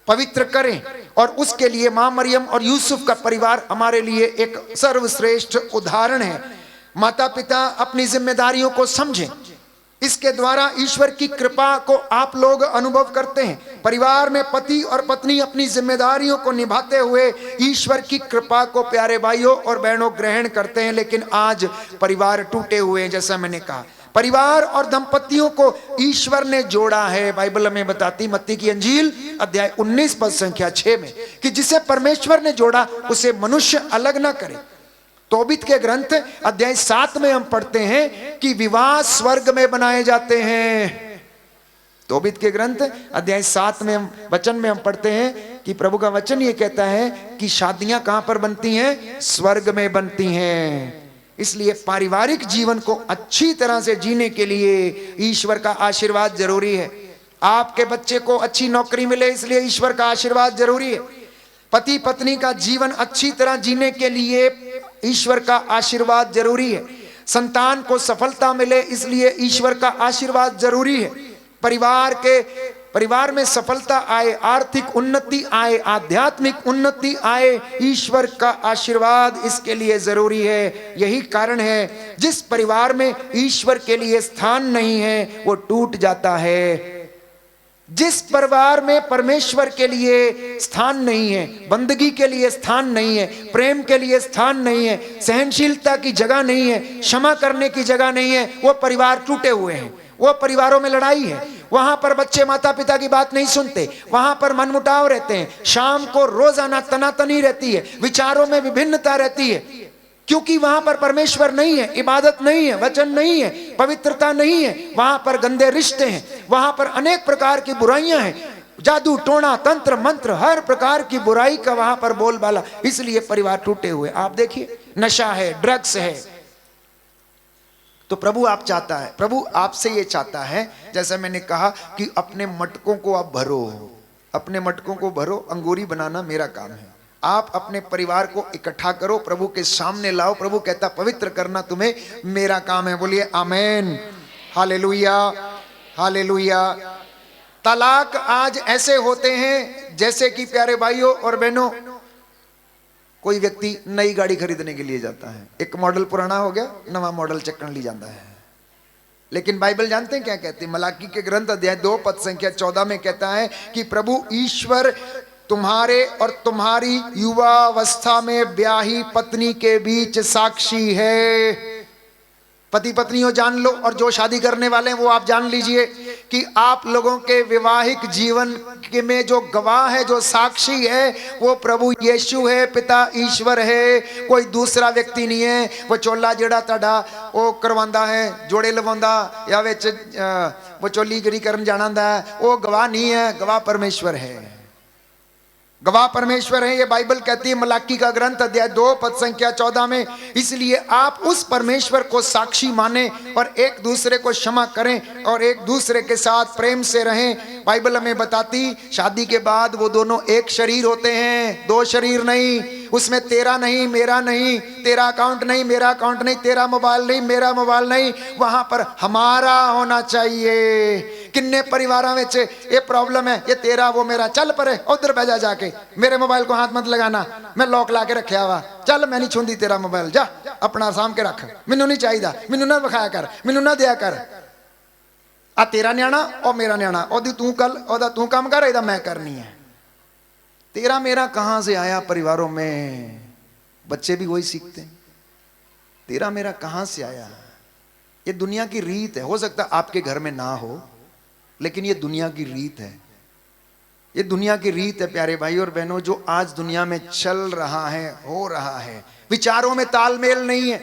पवित्र करें, और उसके लिए मां मरियम और यूसुफ का परिवार हमारे लिए एक सर्वश्रेष्ठ उदाहरण है। माता पिता अपनी जिम्मेदारियों को समझें, इसके द्वारा ईश्वर की कृपा को आप लोग अनुभव करते हैं। परिवार में पति और पत्नी अपनी जिम्मेदारियों को निभाते हुए ईश्वर की कृपा को प्यारे भाइयों और बहनों ग्रहण करते हैं। लेकिन आज परिवार टूटे हुए हैं। जैसा मैंने कहा, परिवार और दंपतियों को ईश्वर ने जोड़ा है। बाइबल हमें बताती, मत्ती की अंजील अध्याय 19 पद संख्या 6 में, कि जिसे परमेश्वर ने जोड़ा उसे मनुष्य अलग ना करे। तोबित के ग्रंथ अध्याय 7 में हम पढ़ते हैं कि विवाह स्वर्ग में बनाए जाते हैं। तोबित के ग्रंथ अध्याय 7 में वचन में हम पढ़ते हैं कि प्रभु का वचन ये कहता है कि शादियां कहां पर बनती हैं? स्वर्ग में बनती हैं। इसलिए पारिवारिक जीवन को अच्छी तरह से जीने के लिए ईश्वर का आशीर्वाद जरूरी है। आपके बच्चे को अच्छी नौकरी मिले इसलिए ईश्वर का आशीर्वाद जरूरी है। पति पत्नी का जीवन अच्छी तरह जीने के लिए ईश्वर का आशीर्वाद जरूरी है। संतान को सफलता मिले इसलिए ईश्वर का आशीर्वाद जरूरी है। परिवार में सफलता आए, आर्थिक उन्नति आए, आध्यात्मिक उन्नति आए, ईश्वर का आशीर्वाद इसके लिए जरूरी है। यही कारण है जिस परिवार में ईश्वर के लिए स्थान नहीं है वो टूट जाता है। जिस परिवार में परमेश्वर के लिए स्थान नहीं है, बंदगी के लिए स्थान नहीं है, प्रेम के लिए स्थान नहीं है, सहनशीलता की जगह नहीं है, क्षमा करने की जगह नहीं है, वो परिवार टूटे हुए हैं। वो परिवारों में लड़ाई है, वहां पर बच्चे माता पिता की बात नहीं सुनते, वहां पर मनमुटाव रहते हैं, शाम को रोजाना तनातनी रहती है, विचारों में विभिन्नता रहती है, क्योंकि वहां पर परमेश्वर नहीं है, इबादत नहीं है, वचन नहीं है, पवित्रता नहीं है, वहां पर गंदे रिश्ते हैं, वहां पर अनेक प्रकार की बुराइयां हैं, जादू टोना तंत्र मंत्र, हर प्रकार की बुराई का वहां पर बोलबाला, इसलिए परिवार टूटे हुए। आप देखिए, नशा है, ड्रग्स है। तो प्रभु आप चाहता है, प्रभु आपसे ये चाहता है, जैसा मैंने कहा कि अपने मटकों को आप भरो, अपने मटकों को भरो, अंगूरी बनाना मेरा काम है। आप अपने परिवार को इकट्ठा करो, प्रभु के सामने लाओ। प्रभु कहता पवित्र करना तुम्हें मेरा काम है। बोलिए आमेन, हालेलुया, हालेलुया। तलाक आज ऐसे होते हैं जैसे कि प्यारे भाइयों और बहनों, कोई व्यक्ति नई गाड़ी खरीदने के लिए जाता है, एक मॉडल पुराना हो गया, नवा मॉडल चक्कर ली जाता है। लेकिन बाइबल जानते हैं क्या कहती है? मलाकी के ग्रंथ अध्याय 2 पद संख्या 14 में कहता है कि प्रभु ईश्वर तुम्हारे और तुम्हारी युवावस्था में ब्याही पत्नी के बीच साक्षी है। पति पत्नियों जान लो, और जो शादी करने वाले हैं वो आप जान लीजिए कि आप लोगों के वैवाहिक जीवन में जो गवाह है, जो साक्षी है, वो प्रभु यीशु है, पिता ईश्वर है, कोई दूसरा व्यक्ति नहीं है। वो चोला जेड़ा ताड़ा वो करवांदा है, जोड़े लवांदा या विच वो चोलीगिरी करन जाना है, वो गवाह नहीं है, गवाह परमेश्वर है, गवाह परमेश्वर है। ये बाइबल कहती है मलाकी का ग्रंथ अध्याय 2 पद संख्या 14 में। इसलिए आप उस परमेश्वर को साक्षी माने और एक दूसरे को क्षमा करें और एक दूसरे के साथ प्रेम से रहें। बाइबल हमें बताती शादी के बाद वो दोनों एक शरीर होते हैं, दो शरीर नहीं। उसमें तेरा नहीं, मेरा नहीं, तेरा अकाउंट नहीं, मेरा अकाउंट नहीं, तेरा मोबाइल नहीं, मेरा मोबाइल नहीं, वहां पर हमारा होना चाहिए। किन्ने परिवारों में ये प्रॉब्लम है, ये तेरा वो मेरा, चल परे उधर बह जा, जाके मेरे मोबाइल को हाथ मत लगाना, मैं लॉक ला के रखा हुआ, चल मैं नहीं छूंदी तेरा मोबाइल, जा अपना साम के रख, मैनू नहीं चाहिए, मैनू ना विखाया कर, मैनू ना दिया कर। आ तेरा न्याणा और मेरा न्याणा, ओदी तू कल ओदा तू काम कर, एदा मैं करनी है। तेरा मेरा कहां से आया? परिवारों में बच्चे भी वही सीखते हैं, तेरा मेरा कहां से आया? ये दुनिया की रीत है। हो सकता आपके घर में ना हो, लेकिन ये दुनिया की रीत है, ये दुनिया की रीत है प्यारे भाई और बहनों, जो आज दुनिया में चल रहा है, हो रहा है। विचारों में तालमेल नहीं है,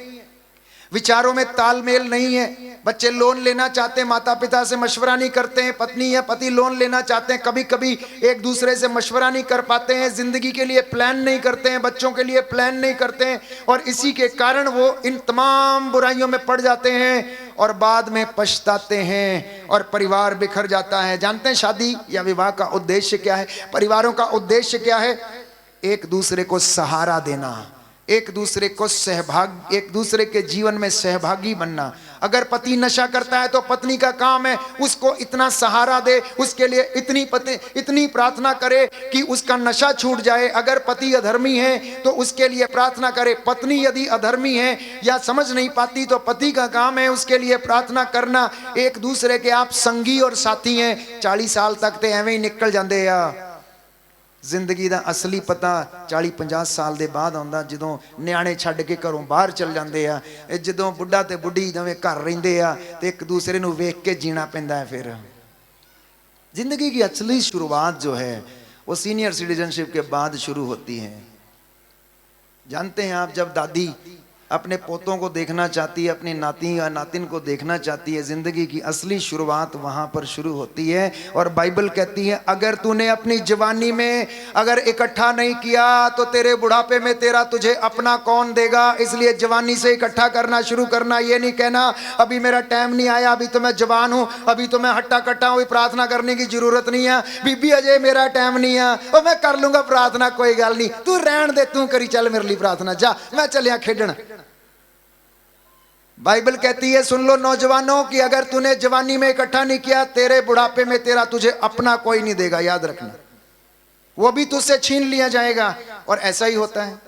विचारों में तालमेल नहीं है। बच्चे लोन लेना चाहते हैं, माता पिता से मशवरा नहीं करते हैं, पत्नी या पति लोन लेना चाहते हैं, कभी कभी एक दूसरे से मशवरा नहीं कर पाते हैं, जिंदगी के लिए प्लान नहीं करते हैं, बच्चों के लिए प्लान नहीं करते हैं, और इसी के कारण वो इन तमाम बुराइयों में पड़ जाते हैं और बाद में पछताते हैं और परिवार बिखर जाता है। जानते हैं शादी या विवाह का उद्देश्य क्या है? परिवारों का उद्देश्य क्या है? एक दूसरे को सहारा देना, एक दूसरे को सहभागी, एक दूसरे के जीवन में सहभागी बनना। अगर पति नशा करता है तो पत्नी का काम है उसको इतना सहारा दे, उसके लिए इतनी प्रार्थना करे कि उसका नशा छूट जाए। अगर पति अधर्मी है तो उसके लिए प्रार्थना करे। पत्नी यदि अधर्मी है या समझ नहीं पाती तो पति का काम है उसके लिए प्रार्थना करना। एक दूसरे के आप संगी और साथी हैं। 40 साल तक तो एवं ही निकल जाते हैं। जिंदगी का असली पता 40-50 साल के बाद आता, जो न्याणे छड्ड के घरों बाहर चल जाते हैं, जो बुढ़ा ते बुढ़ी जिवें घर रहिंदे आ ते एक दूसरे नूं वेख के जीना पैंदा है। फिर जिंदगी की असली शुरुआत जो है वो सीनियर सिटीजनशिप के बाद शुरू होती है। जानते हैं आप, जब दादी अपने पोतों को देखना चाहती है, अपनी नाती या नातिन को देखना चाहती है, जिंदगी की असली शुरुआत वहां पर शुरू होती है। और बाइबल कहती है अगर तूने अपनी जवानी में अगर इकट्ठा नहीं किया तो तेरे बुढ़ापे में तेरा तुझे अपना कौन देगा। इसलिए जवानी से इकट्ठा करना शुरू करना। ये नहीं कहना अभी मेरा टाइम नहीं आया, अभी तो मैं जवान हूं, अभी तो मैं हट्टा कट्टा हूं, प्रार्थना करने की जरूरत नहीं है। बीबी अजय मेरा टाइम नहीं है, और मैं कर लूंगा प्रार्थना, कोई गल नहीं, तू रहन दे, तू करी चल मेरे लिए प्रार्थना, जा मैं चलिया खेडन। बाइबल कहती है सुन लो नौजवानों कि अगर तूने जवानी में इकट्ठा नहीं किया तेरे बुढ़ापे में तेरा तुझे अपना कोई नहीं देगा। याद रखना, वो भी तुझसे छीन लिया जाएगा। और ऐसा ही होता है,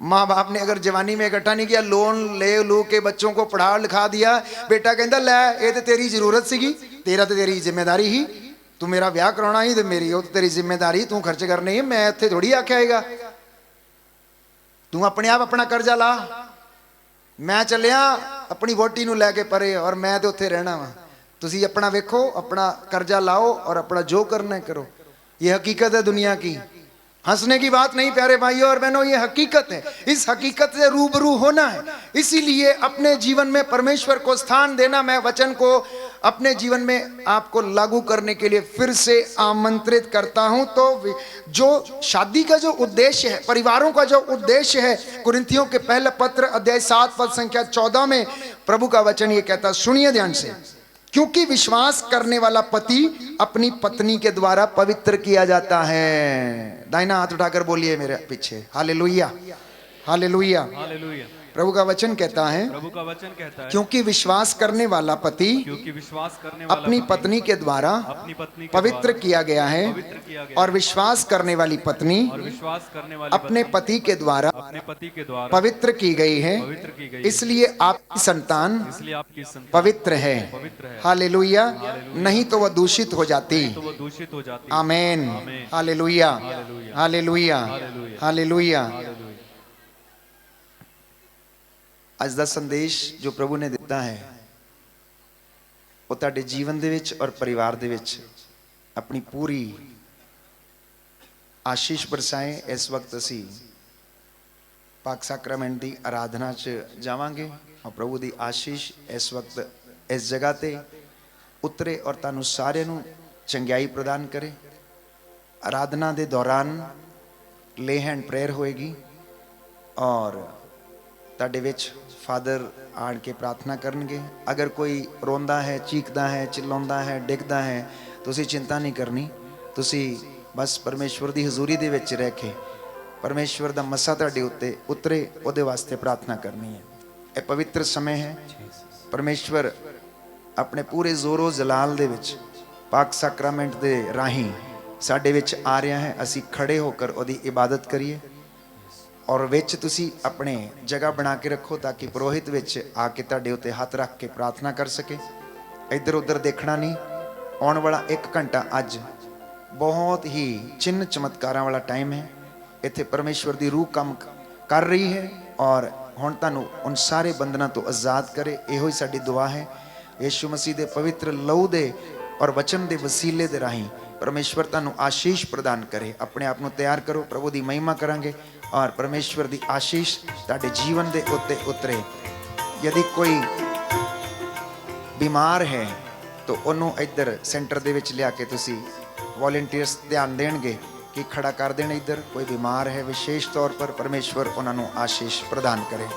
माँ बाप ने अगर जवानी में इकट्ठा नहीं किया, लोन ले लू के बच्चों को पढ़ा लिखा दिया, बेटा कहता लै ये तो तेरी जरूरत सीगी, तेरा तो तेरी जिम्मेदारी ही, तू मेरा ब्याह कराना ही तो मेरी वो तेरी जिम्मेदारी, तू खर्च करने ही, मैं इत्थे थोड़ी आख्या आएगा। तू अपने आप अपना कर्जा ला, मैं चलिया अपनी वोटी नूं लैके परे और मैं तो उत्थे रहना वा। तुसी अपना वेखो, अपना कर्जा लाओ और अपना जो करना है करो। ये हकीकत है दुनिया की, हंसने की बात नहीं प्यारे भाइयों और बहनों, ये हकीकत है। इस हकीकत से रूबरू होना है, इसीलिए अपने जीवन में परमेश्वर को स्थान देना। मैं वचन को अपने जीवन में आपको लागू करने के लिए फिर से आमंत्रित करता हूं। तो जो शादी का जो उद्देश्य है, परिवारों का जो उद्देश्य है, कुरिन्थियों के पहले पत्र अध्याय 7 पद संख्या 14 में प्रभु का वचन ये कहता, सुनिए ध्यान से। क्योंकि विश्वास करने वाला पति अपनी पत्नी के द्वारा पवित्र किया जाता है। दाहिना हाथ उठाकर बोलिए मेरे पीछे, हालेलुया, हालेलुया। हालेलुया। प्रभु का वचन कहता है, प्रभु का वचन कहता है, क्योंकि विश्वास करने वाला पति क्योंकि विश्वास करने वाला अपनी पत्नी के द्वारा अपनी पत्नी के पवित्र द्वारा किया गया है, पवित्र किया गया और विश्वास करने वाली पत्नी और विश्वास करने वाली अपने पति के द्वारा अपने पति के द्वारा पवित्र की गई है। पवित्र की गई, इसलिए आपकी संतान इसलिए आपकी संतान पवित्र है। पवित्र है। हालेलुया। नहीं तो वह दूषित हो जाती। तो वो दूषित हो जाती। Amen. Amen. Hallelujah, hallelujah. Hallelujah, hallelujah. Hallelujah. Hallelujah. ਅੱਜ ਦਾ ਸੰਦੇਸ਼ ਜੋ ਪ੍ਰਭੂ ਨੇ ਦਿੱਤਾ ਹੈ ਉਹ ਤੁਹਾਡੇ ਜੀਵਨ ਦੇ ਵਿੱਚ ਔਰ ਪਰਿਵਾਰ ਦੇ ਵਿੱਚ ਆਪਣੀ ਪੂਰੀ ਆਸ਼ੀਸ਼ ਬਰਸਾਏ। ਇਸ ਵਕਤ ਅਸੀਂ ਪਾਕ ਸਾਕਰਾਮੈਂਟ ਦੀ ਆਰਾਧਨਾ 'ਚ ਜਾਵਾਂਗੇ ਔਰ ਪ੍ਰਭੂ ਦੀ ਆਸ਼ੀਸ਼ ਇਸ ਵਕਤ ਇਸ ਜਗ੍ਹਾ ਤੇ ਉਤਰੇ ਔਰ ਤੁਹਾਨੂੰ ਸਾਰਿਆਂ ਨੂੰ ਚੰਗਿਆਈ ਪ੍ਰਦਾਨ ਕਰੇ। ਆਰਾਧਨਾ ਦੇ ਦੌਰਾਨ ਲੇ ਹੈਂਡ ਪ੍ਰੇਅਰ ਹੋਏਗੀ ਔਰ ਤੁਹਾਡੇ ਵਿੱਚ फादर आन के प्रार्थना करनगे। अगर कोई रोंदा है, चीखदा है, चिल्लाउंदा है, डिगदा है, तुसी चिंता नहीं करनी। तुसी बस परमेश्वर की हजूरी दे विच रह के परमेश्वर दा मसा तुहाडे उत्ते उतरे उहदे वास्ते प्रार्थना करनी है। यह पवित्र समय है। परमेश्वर अपने पूरे जोरो जलाल दे विच पाक साक्रामेंट दे राही साडे विच आ रहा है। असी खड़े होकर उहदी इबादत करिए और विच तुसी अपने जगह बना के रखो ताकि पुरोहित विच आके तुहाडे उत्ते हाथ रख के प्रार्थना कर सके। इधर उधर देखना नहीं। आने वाला 1 घंटा अज बहुत ही चिन्ह चमत्कारां वाला टाइम है। इत्थे परमेश्वर दी रूह काम कर रही है और हुण तुहानूं उन सारे बंधनां तो आज़ाद करे। इहो ही साडी दुआ है। यीशु मसीह दे पवित्र लहू दे और वचन दे वसीले दे राही परमेश्वर तुहानूं आशीष प्रदान करे। अपने आप नूं तैयार करो, प्रभु दी महिमा करांगे और परमेश्वर दी आशीष तुहाडे जीवन दे उत्ते उतरे। यदि कोई बीमार है तो उन्होंने इधर सेंटर दे विच लिया के तुसी वॉलंटियर्स ध्यान देणगे कि खड़ा कर देण। इधर कोई बीमार है विशेष तौर पर परमेश्वर उन्होंने आशीष प्रदान करे।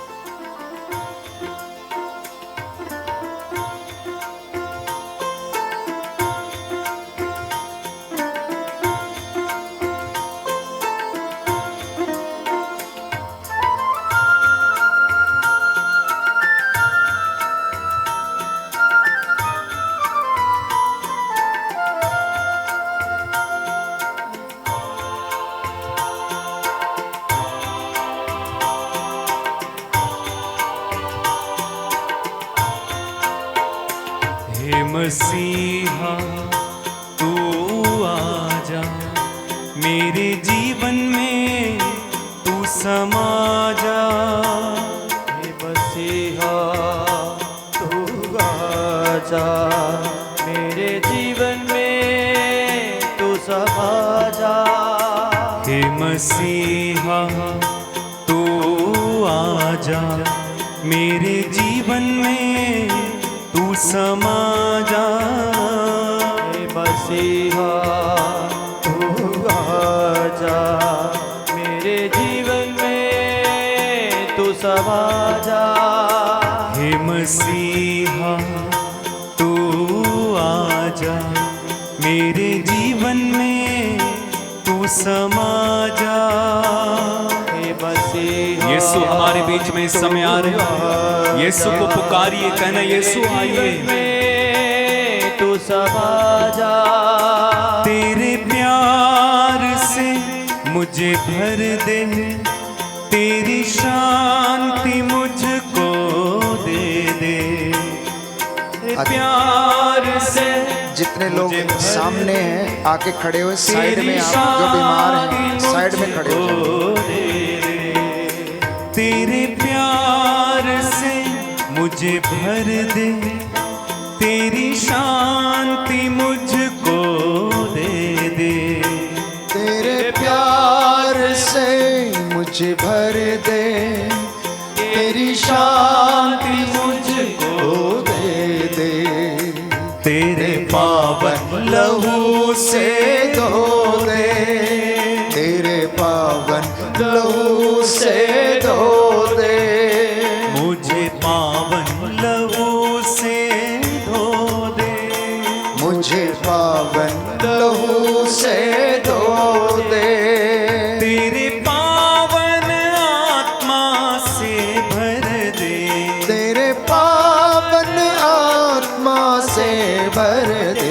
मसीहा तू आजा मेरे जीवन में तू समा जा। हे मसीहा तू आजा मेरे जीवन में तू समा जा। हे मसीहा तू आजा मेरे जीवन में तू समा जा। हे मसीहा तू आजा मेरे जीवन में तू समा जा। हे मसीहा तू आजा मेरे जीवन में तू समा जा। हे मसीहा यीशु हमारे बीच में इस समय आ रहे हैं। यीशु को पुकारिए, कहना यीशु आइए। तू समा जा। तेरे प्यार से मुझे भर दे, तेरी शांति मुझको दे दे। प्यार से जितने लोग मुझे भर सामने हैं आके खड़े हुए साइड तेरी में, आप जो बीमार हैं शान साइड में खड़े हो जाओ। तेरे प्यार से मुझे भर दे, तेरी शांति मुझको दे दे। तेरे प्यार से मुझे भर दे, तेरी शांति मुझको दे दे। तेरे पावन लहू से धो दे, तेरे पावन लहू से धो दे। मुझे पावन लहू से धो दे, मुझे पावन लहू से धो दे। तेरे पावन आत्मा से भर दे, तेरे पावन आत्मा से भर दे।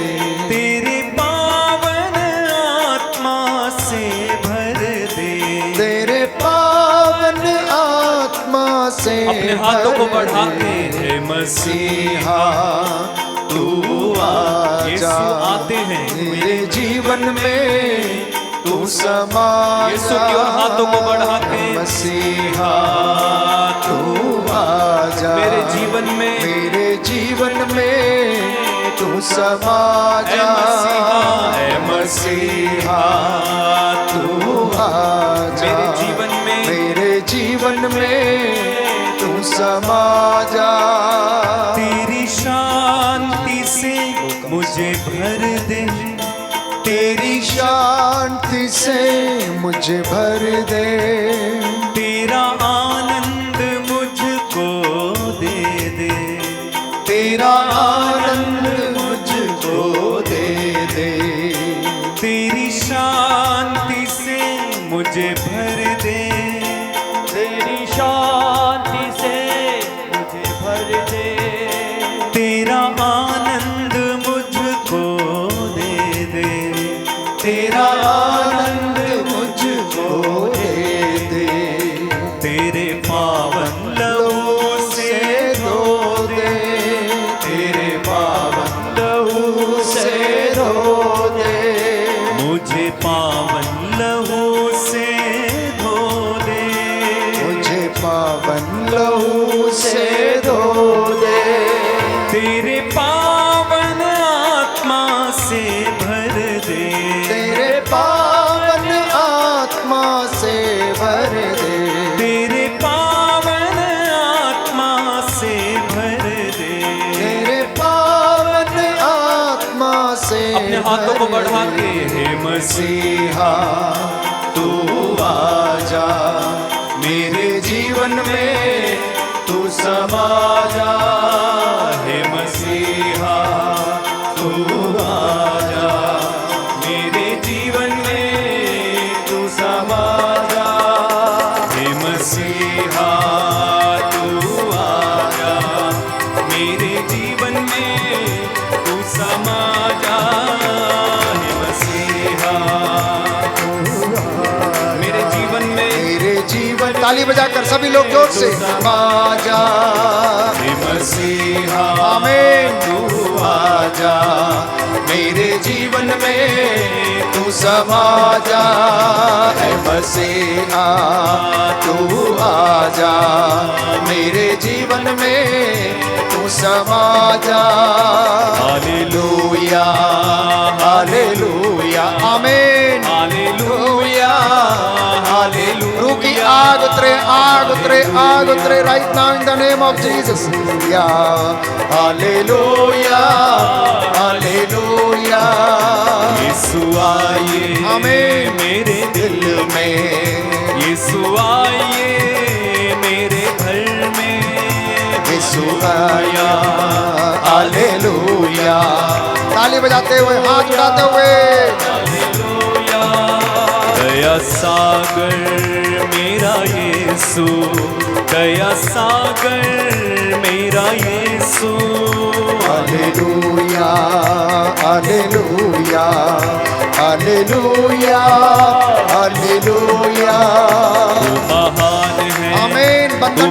तेरे पावन आत्मा से भर दे। तेरे पावन आत्मा से अपने हाथों को भर बढ़ा दे। के हे मसीहा तू यीशु आजा आते हैं मेरे जीवन में, तू समा यीशु की ओर हाथों को बढ़ा के मसीहा तू आजा मेरे जीवन में, मेरे जीवन में तू समा जा। ऐ मसीहा तू आजा मेरे जीवन में, मेरे जीवन में तू समा जा। तेरी शांति से मुझे भर दे, तेरी शांति से मुझे भर दे। तेरा आनंद मुझको दे दे। तेरा आनंद मुझको दे दे। तेरी शांति से मुझे भर दे, तेरी शांति से मुझे भर दे। तेरा आनंद मुझको दे दे। तेरा आनंद मुझको दे दे। तेरे पावन लहू से धो दे, तेरे पावन लहू से धो दे। मुझे पावन लहू से धो दे। मुझे पावन लहू से धो दे। तेरे पावन आत्मा से भर दे। तेरे पावन आत्मा से भर दे। तेरे पावन आत्मा से भर दे। तेरे पावन आत्मा से अपने हाथों को बढ़ा के हे मसीहा तू आजा मेरे जीवन में, तू समा जा। हे मसीहा तू आजा मेरे जीवन में, तू समा जा। हे मसीहा तू आजा मेरे जीवन में, तू समा जा। हे मसीहा मेरे जीवन में, मेरे जीवन। ताली बजाकर सभी लोग जोर से समा जा। हे मसीहा आमीन। तू आजा मेरे जीवन में, तू समा जा। ऐ मसीहा तू आजा मेरे जीवन में, तू समा जा। Hallelujah hallelujah amen. Hallelujah hallelujah. रूह की आग उतरे, आग उतरे, आग उतरे right now in the name of Jesus. Hallelujah hallelujah. Yeshu आइए आमीन। मेरे दिल में, यीशु आइए मेरे घर में। यीशु आया हालेलुया। ताली बजाते हुए, हाथ उठाते हुए। हालेलुया। दया सागर मेरा यीशु, दया सागर मेरा Yeshu. Hallelujah hallelujah hallelujah hallelujah. तू महान है, आमीन। बंधन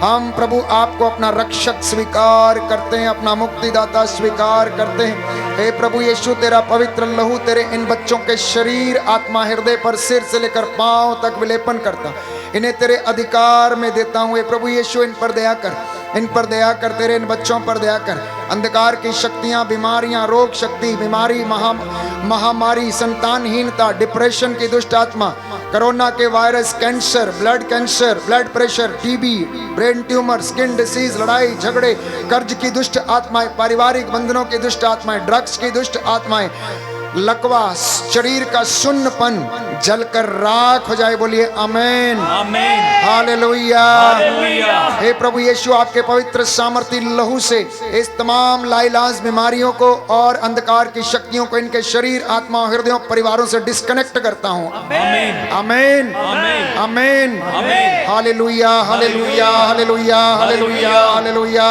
हम प्रभु आपको अपना रक्षक स्वीकार करते हैं, अपना मुक्तिदाता स्वीकार करते हैं। हे प्रभु यीशु, तेरा पवित्र लहू तेरे इन बच्चों के शरीर, आत्मा, हृदय पर सिर से लेकर पांव तक विलेपन करता, इन्हें तेरे अधिकार में देता हूँ। हे प्रभु यीशु, इन पर दया कर, इन पर दया कर, तेरे इन बच्चों पर दया कर। अंधकार की शक्तियां, बीमारियां, रोग शक्ति, बीमारी, महामारी, संतानहीनता, डिप्रेशन की दुष्ट आत्मा, कोरोना के virus, cancer, blood pressure, TB, brain tumour, skin disease, लड़ाई झगड़े, कर्ज की दुष्ट आत्माएं, पारिवारिक बंधनों की दुष्ट आत्माएं, ड्रग्स की दुष्ट आत्माएं, लकवा, शरीर का सुन्नपन जलकर राख हो जाए। बोलिए आमेन, आमेन, हालेलुया। हालेलुया। हे प्रभु यीशु, आपके पवित्र सामर्थी लहू से इस तमाम लाइलाज बीमारियों को और अंधकार की शक्तियों को इनके शरीर, आत्मा, हृदयों, परिवारों से डिस्कनेक्ट करता हूँ। Amen, amen, amen, amen, amen. Hallelujah, hallelujah, hallelujah, hallelujah, hallelujah, hallelujah,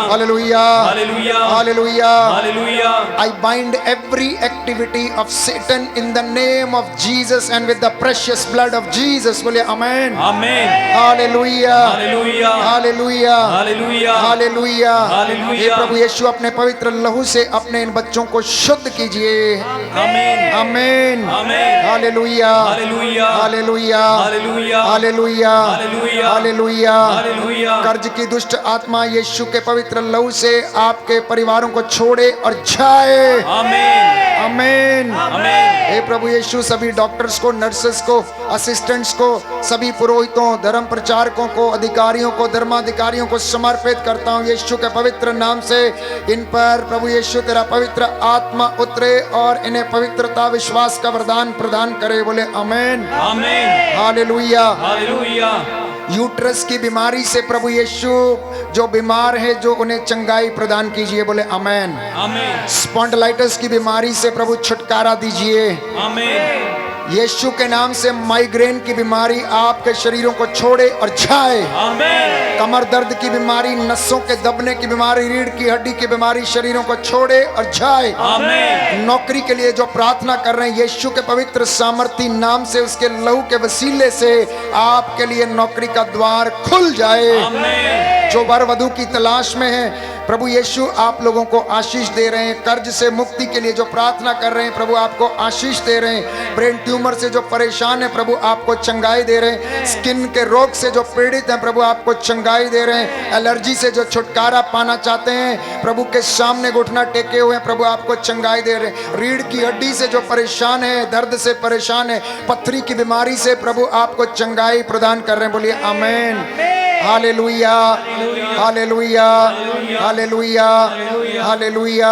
hallelujah, hallelujah, hallelujah. Hallelujah. I bind every activity of Satan in the name of Jesus and with the precious blood of Jesus. बोलिए amen, amen, hallelujah, hallelujah, hallelujah, hallelujah, hallelujah. Hallelujah. हे प्रभु यीशु, अपने पवित्र लहू से अपने इन बच्चों को शुद्ध कीजिए। Amen, amen, amen, hallelujah, hallelujah, hallelujah, hallelujah, hallelujah, hallelujah, hallelujah. Hallelujah. कर्ज की दुष्ट आत्मा यीशु के पवित्र लहू से आपके परिवारों को छोड़े और जाए। आमेन, आमेन, आमेन। हे प्रभु यीशु, सभी डॉक्टर्स को, नर्सेस को, असिस्टेंट्स को, सभी पुरोहितों, धर्म प्रचारकों को, अधिकारियों को, धर्माधिकारियों को समर्पित करता हूँ यीशु के पवित्र नाम से। इन पर प्रभु यीशु तेरा पवित्र आत्मा उतरे और इन्हें पवित्रता, विश्वास का वरदान प्रदान करे। बोले आमेन, आमेन, हालेलुया। हालेलुया। यूट्रस की बीमारी से प्रभु यीशु जो बीमार है, जो उन्हें चंगाई प्रदान कीजिए। बोले आमेन। आमेन, स्पॉन्डिलाइटिस की बीमारी से प्रभु छुटकारा दीजिए। आमेन, यीशु के नाम से माइग्रेन की बीमारी आपके शरीरों को छोड़े और जाए। आमेन, कमर दर्द की बीमारी, नसों के दबने की बीमारी, रीढ़ की हड्डी की बीमारी शरीरों को छोड़े और जाए। आमेन, नौकरी के लिए जो प्रार्थना कर रहे हैं, यीशु के पवित्र सामर्थी नाम से, उसके लहू के वसीले से आपके लिए नौकरी का द्वार खुल जाए। आमेन। जो वर वधु की तलाश में है, प्रभु यीशु आप लोगों को आशीष दे रहे हैं। कर्ज से मुक्ति के लिए जो प्रार्थना कर रहे हैं, प्रभु आपको आशीष दे रहे हैं। ब्रेन ट्यूमर से जो परेशान है, प्रभु आपको चंगाई दे रहे हैं। स्किन के रोग से जो पीड़ित हैं, प्रभु आपको चंगाई दे रहे हैं। एलर्जी से जो छुटकारा पाना चाहते हैं, प्रभु के सामने घुटना टेके हुए हैं, प्रभु आपको चंगाई दे रहे हैं। रीढ़ की हड्डी से जो परेशान है, दर्द से परेशान है, पथरी की बीमारी से प्रभु आपको चंगाई प्रदान कर रहे हैं। बोलिए amen, hallelujah, hallelujah, hallelujah, hallelujah,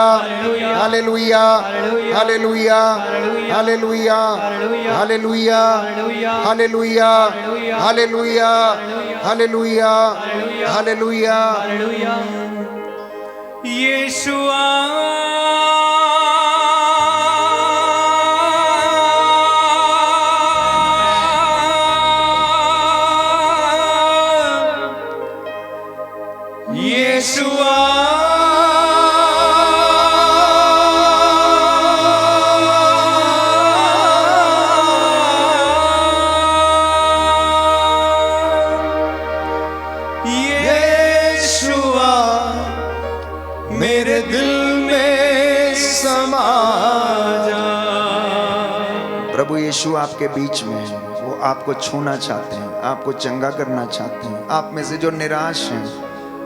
hallelujah, hallelujah, hallelujah, hallelujah, hallelujah, hallelujah, hallelujah, hallelujah. Yeshua मेरे दिल में समा जा। प्रभु यीशु आपके बीच में है, वो आपको छूना चाहते हैं, आपको चंगा करना चाहते हैं। आप में से जो निराश हैं,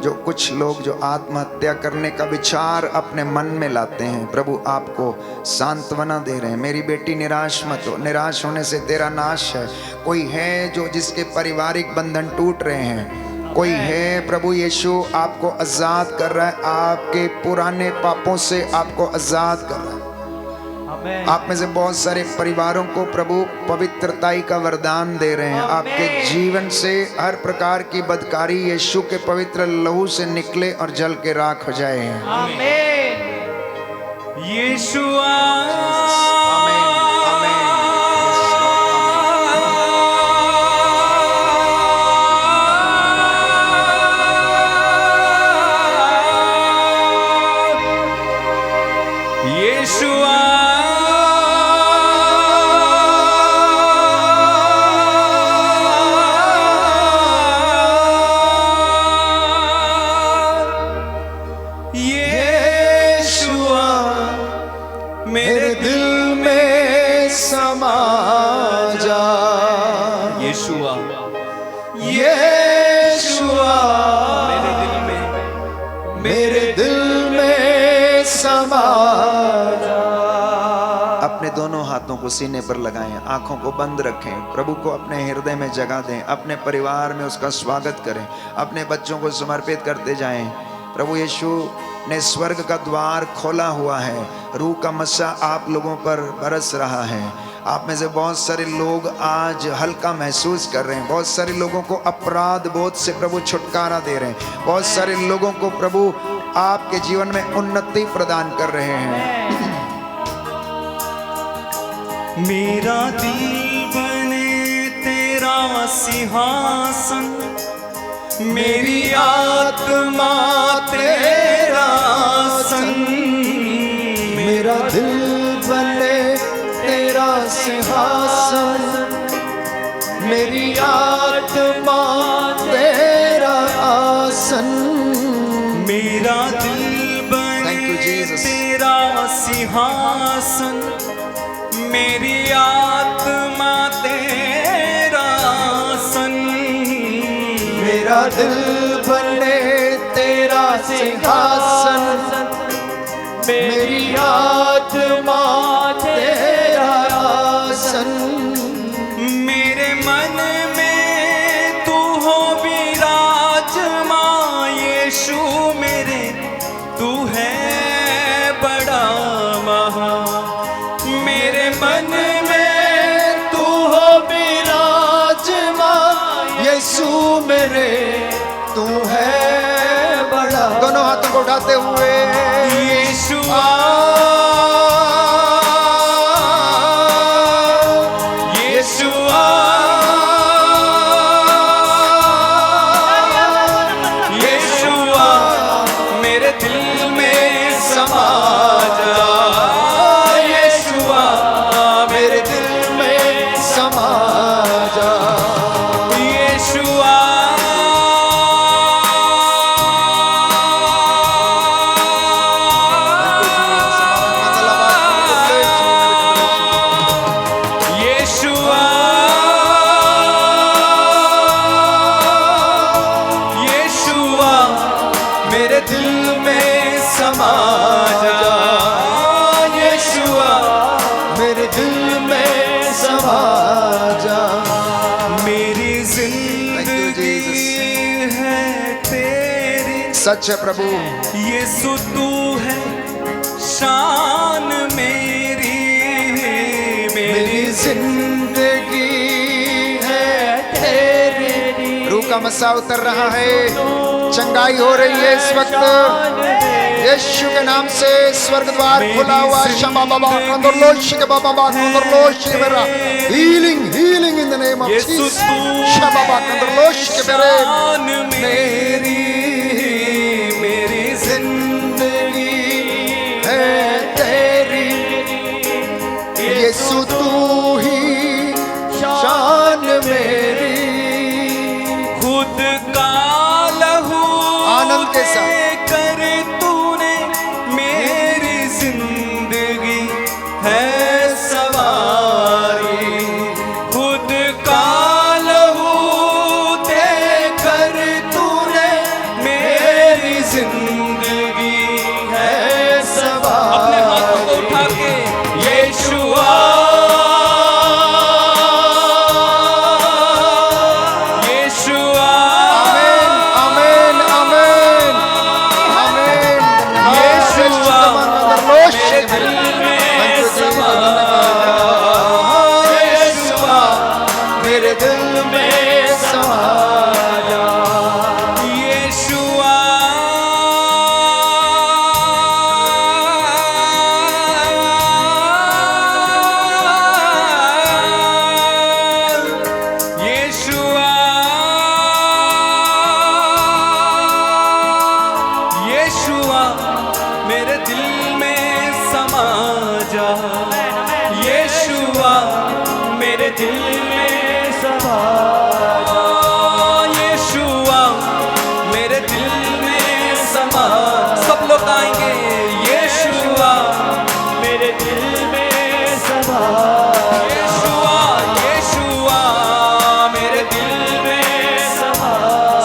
जो कुछ लोग जो आत्महत्या करने का विचार अपने मन में लाते हैं, प्रभु आपको सांत्वना दे रहे हैं। मेरी बेटी निराश मत हो, निराश होने से तेरा नाश है। कोई है जो जिसके पारिवारिक बंधन टूट रहे हैं, कोई है प्रभु यीशु आपको आजाद कर रहा है, आपके पुराने पापों से आपको आजाद कर रहा है। आप में से बहुत सारे परिवारों को प्रभु पवित्रताई का वरदान दे रहे हैं। आपके जीवन से हर प्रकार की बदकारी यीशु के पवित्र लहू से निकले और जल के राख हो जाए। आमीन। यीशुआ दिल में समा जा। यीशुआ यीशुआ मेरे दिल में, मेरे दिल में समा जा। अपने दोनों हाथों को सीने पर लगाएं, आंखों को बंद रखें, प्रभु को अपने हृदय में जगह दें, अपने परिवार में उसका स्वागत करें, अपने बच्चों को समर्पित करते जाएं। प्रभु यीशु ने स्वर्ग का द्वार खोला हुआ है, रूह का मस्सा आप लोगों पर बरस रहा है। आप में से बहुत सारे लोग आज हल्का महसूस कर रहे हैं, बहुत सारे लोगों को अपराध बोध से प्रभु छुटकारा दे रहे हैं, बहुत सारे लोगों को प्रभु आपके जीवन में उन्नति प्रदान कर रहे हैं। मेरा दिल बने तेरा सिंहासन, मेरी आत्मा तेरा आसन। मेरा दिल बने तेरा सिंहासन, मेरी आत्मा तेरा आसन। मेरा दिल बने Thank you, Jesus. तेरा सिंहासन, मेरी आत्मा तेरा आसन। मेरा दिल बने तेरा सिंहासन, मेरी आत्मा तेरा आसन। मेरे मन में तू हो विराजमान यीशु मेरे, तू है बड़ा महान। मेरे मन में तू हो विराजमान यीशु मेरे, तू है बड़ा। दोनों हाथों को उठाते हुए यीशुआ यीशुआ यीशुआ मेरे दिल में समा जा। यीशुआ मेरे दिल में समा जा। यीशुआ यीशुआ यीशुआ मेरे दिल में समा जा। यीशुआ मेरे दिल में समा जा। मेरी जिंदगी है तेरी, सच है प्रभु, यीशु तू है शान मेरी। मेरी जिंदगी है तेरी। रूह का मसा उतर रहा है, चंगाई हो रही है इस वक्त यीशु के नाम से। स्वर्ग द्वार खुला हुआ, शमा बाबा कंदरलोश के बाबा कंदरलोश के मेरा healing healing in the name of Jesus. शमा बाबा कंदरलोश के मेरे मेरी मेरी जिंदगी है तेरी। यीशु तू ही शान मेरी। खुद का लहू आनंद के साथ कर तूने मेरी जिंदगी है सवारी। खुद का लहू देकर तूने मेरी जिंदगी है सवारी। अपने हाथों को उठा के यीशुआ मेरे दिल में समा जा। यीशुआ यीशुआ यीशुआ मेरे दिल में समा जा। यीशुआ मेरे दिल में समा जा। यीशुआ मेरे दिल में समा। सब लोग आएंगे। यीशुआ मेरे दिल में समा यीशुआ यीशुआ मेरे दिल में समा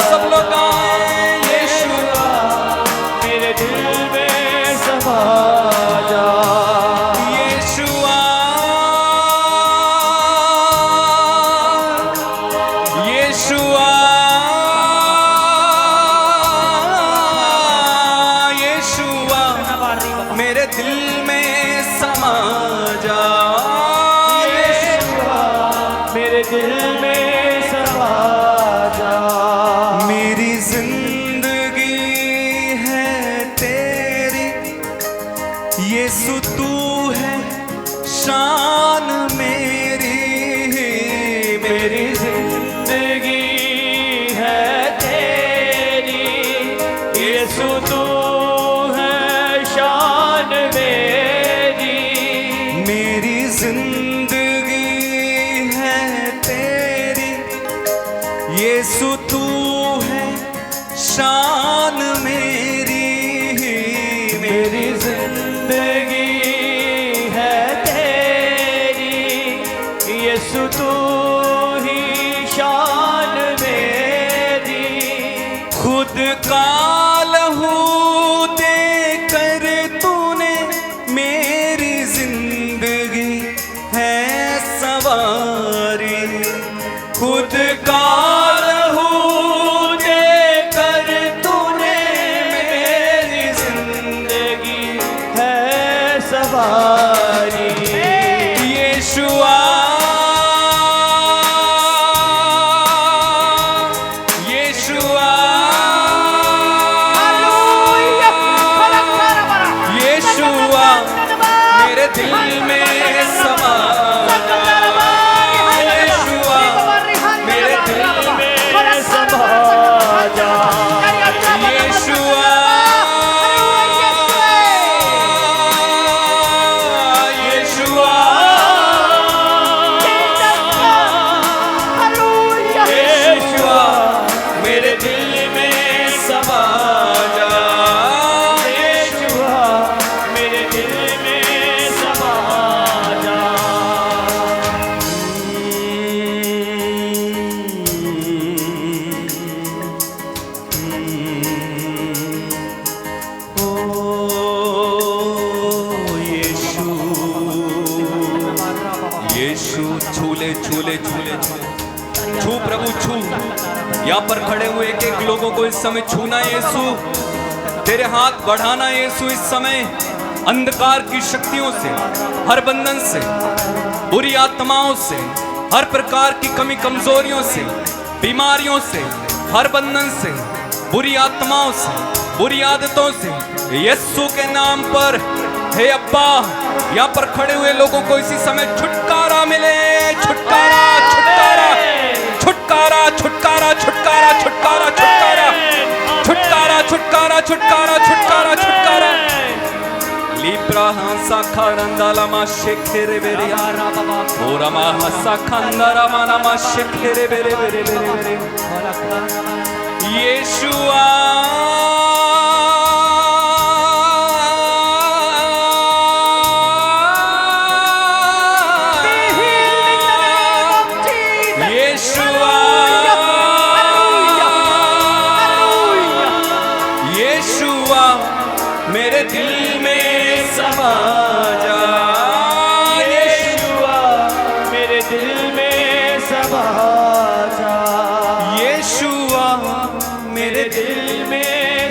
सब लोग गाएं यीशुआ मेरे दिल में समा जा यीशुआ यीशुआ यीशुआ मेरे दिल में समा जा यीशुआ मेरे दिल में समा जा मेरी जिंदगी है तेरी यीशु तू है शान मेरी मेरी जिंदगी है तेरी यीशु तू है शान मेरी मेरी जिंदगी है तेरी यीशु तू है शान मेरी मेरी जिंदगी है तेरी यीशु तू ही शान मेरी खुद का लहू देकर तूने मेरी जिंदगी है सवारी खुद का लहू देकर तूने मेरी जिंदगी है सवारी यीशुआ यीशुआ यीशुआ मेरे दिल में समा यीशुआ मेरे दिल में समा जा यीशुआ यीशुआ यीशुआ मेरे दिल में समा जा यीशुआ मेरे दिल में समा जा ओ यीशु यीशु छूले छूले छूले छू प्रभु छू यहाँ पर खड़े हुए एक एक लोगों को इस समय छूना यीशु तेरे हाथ बढ़ाना यीशु इस समय अंधकार की शक्तियों से हर बंधन से बुरी आत्माओं से हर प्रकार की कमी कमजोरियों से बीमारियों से हर बंधन से बुरी आत्माओं से बुरी आदतों से यीशु के नाम पर हे अब्बा यहाँ पर खड़े हुए लोगों को इसी समय छुटकारा मिले छुटकारा छुटकारा छुटकारा छुटकारा छुटकारा छुटकारा छुटकारा छुटकारा छुटकारा छुटकारा छुटकारा लिब्रा हंसा खरंदाला मा शेखेरे बेरे ओरा मा हंसा खंदारा माना मा शेखेरे बेरे बेरे बेरे बेरे यीशुआ यीशुआ यीशुआ मेरे दिल में समा जा यीशुआ मेरे दिल में समा जा यीशुआ मेरे दिल दिल में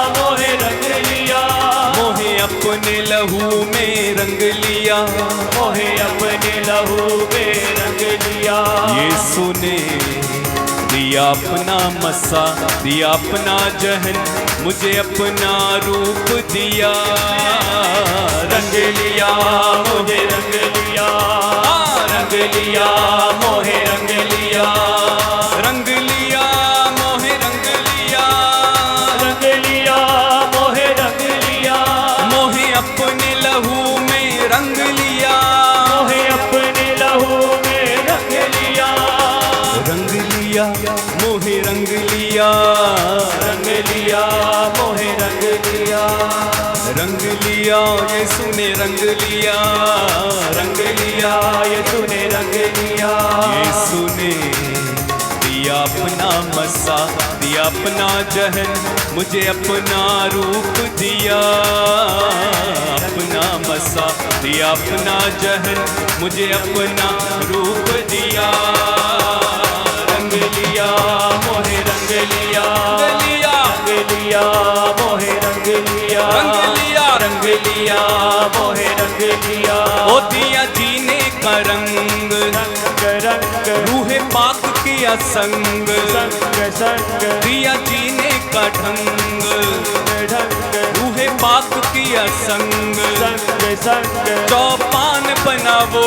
लहू में रंग लिया, मोहे अपने लहू में रंग लिया। यीशु ने दिया अपना मसा, दिया अपना जहन, मुझे अपना रूप दिया। रंग लिया मुझे रंग लिया, रंग लिया मोहे रंग लिया, रंग लिया मोहे रंग लिया, रंग लिया मोहे रंग लिया। मोहे अपने लहू में रंग लिया, मोहे अपने लहू में रंग लिया, रंग लिया मोहे रंग लिया, रंग लिया मोहे रंग लिया, रंग लिया यीशु ने रंग लिया, रंग लिया यीशु ने रंग लिया। यीशु ने दिया अपना मसा, दिया अपना जहन, मुझे अपना रूप दिया। अपना मसा दिया, अपना जहन, मुझे अपना रूप दिया। रंग लिया मोहे रंग लिया, रंग लिया, रंग लिया मोहे रंग लिया, रंग लिया, रंग लिया मोहे रंग लिया। ओ दिया जीने का रंग, रंग रंग रूहे पाक किया संग, संग संग दिया जीने का ढंग, ढंग रूहे पाक किया संग, संग संग चौपान बनावो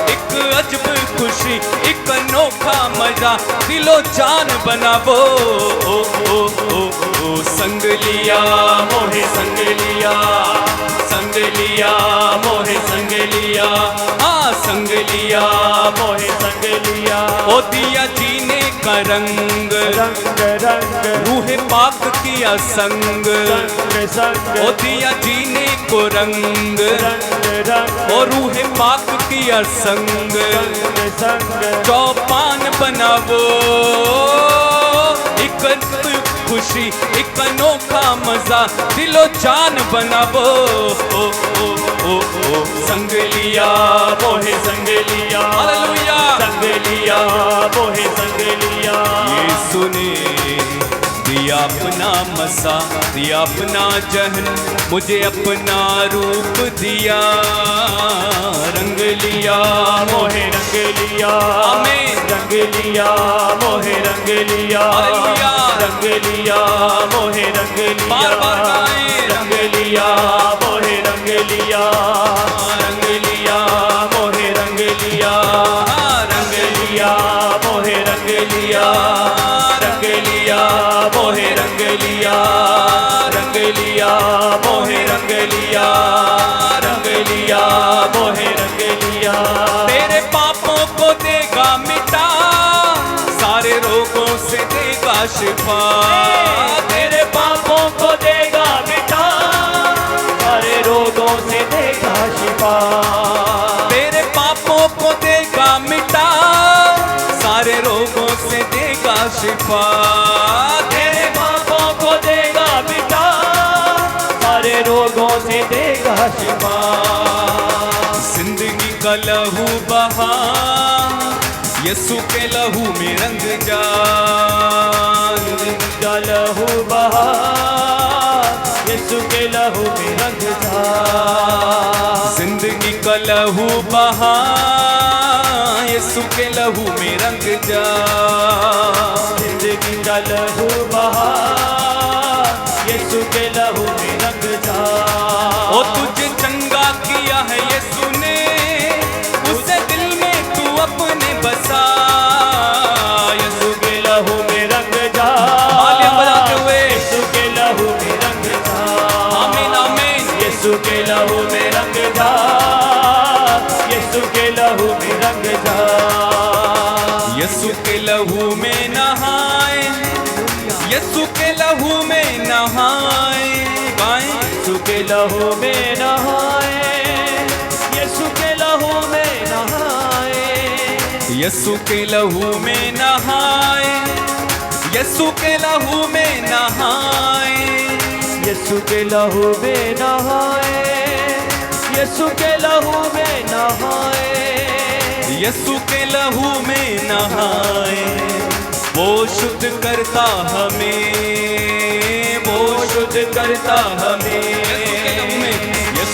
एक अजब खुशी, एक अनोखा मजा, दिलो जान बनावो। ओ ओ ओ ओ संग लिया मोहे संग लिया, संग लिया मोहे संग लिया, हाँ संग लिया मोहे संग लिया। ओ दिया जीने का रंग, रंग रंग रूहे पाक किया संग, संग संग ओ दिया जीने को रंग, रंग रंग ओ रूहे पाक किया संग, संग संग चौपान बनावो एक खुशी, एक अनोखा मजा, दिलो जान बनावो। ओ ओ ओ ओ संग लिया मोहे संग लिया, हालेलुया, संग लिया मोहे संग लिया। यीशु ने दिया अपना मसा, दिया अपना जहन, मुझे अपना रूप दिया। रंग लिया मोहे रंग लिया, आमीन, रंग लिया मोहे रंग लिया, हालेलुया, रंग लिया मोहे रंग लिया, बार बार गाएं, रंग लिया मोहे रंग लिया, रंग लिया मोहे रंग लिया, रंग लिया मोहे रंग लिया, रंग लिया मोहे रंग लिया, रंग लिया मोहे रंग लिया, रंग लिया मोहे रंग लिया। तेरे पापों को देगा मिटा, सारे रोगों से देगा शिफा। तेरे पापों को देगा मिटा, सारे रोगों से देगा शिफा। तेरे पापों को देगा मिटा, सारे रोगों से देगा शिफा। तेरे पापों को देगा मिटा, सारे रोगों से देगा शिफा। जिंदगी का लहू बहा, यीशु के लहू में रंग जा। का लहू बहा, यीशु के लहू में रंग जा। जिंदगी का लहू बहा, यीशु के लहू में रंग जा। जिंदगी का लहू बहा, यीशु के लहू में रंग जा। ओ तुझे चंगा किया है यीशु ने, उसे दिल में तू अपने बसा। यीशु के लहू में रंग जा, तालियां बजाते हुए यीशु के लहू में रंग जा। आमीन आमीन, यीशु के लहू में रंग जा, यीशु के लहू में रंग जा। यीशु के लहू में नहाए, यीशु के लहू में नहाए, गाएं यीशु के लहू में नहाए, यीशु के लहू में नहाए, यीशु के लहू में नहाए, यीशु के लहू में नहाए। यीशु के लहू में नहाए, यीशु के लहू में नहाए, यीशु के लहू में नहाए, वो शुद्ध करता हमें, वो शुद्ध करता हमें।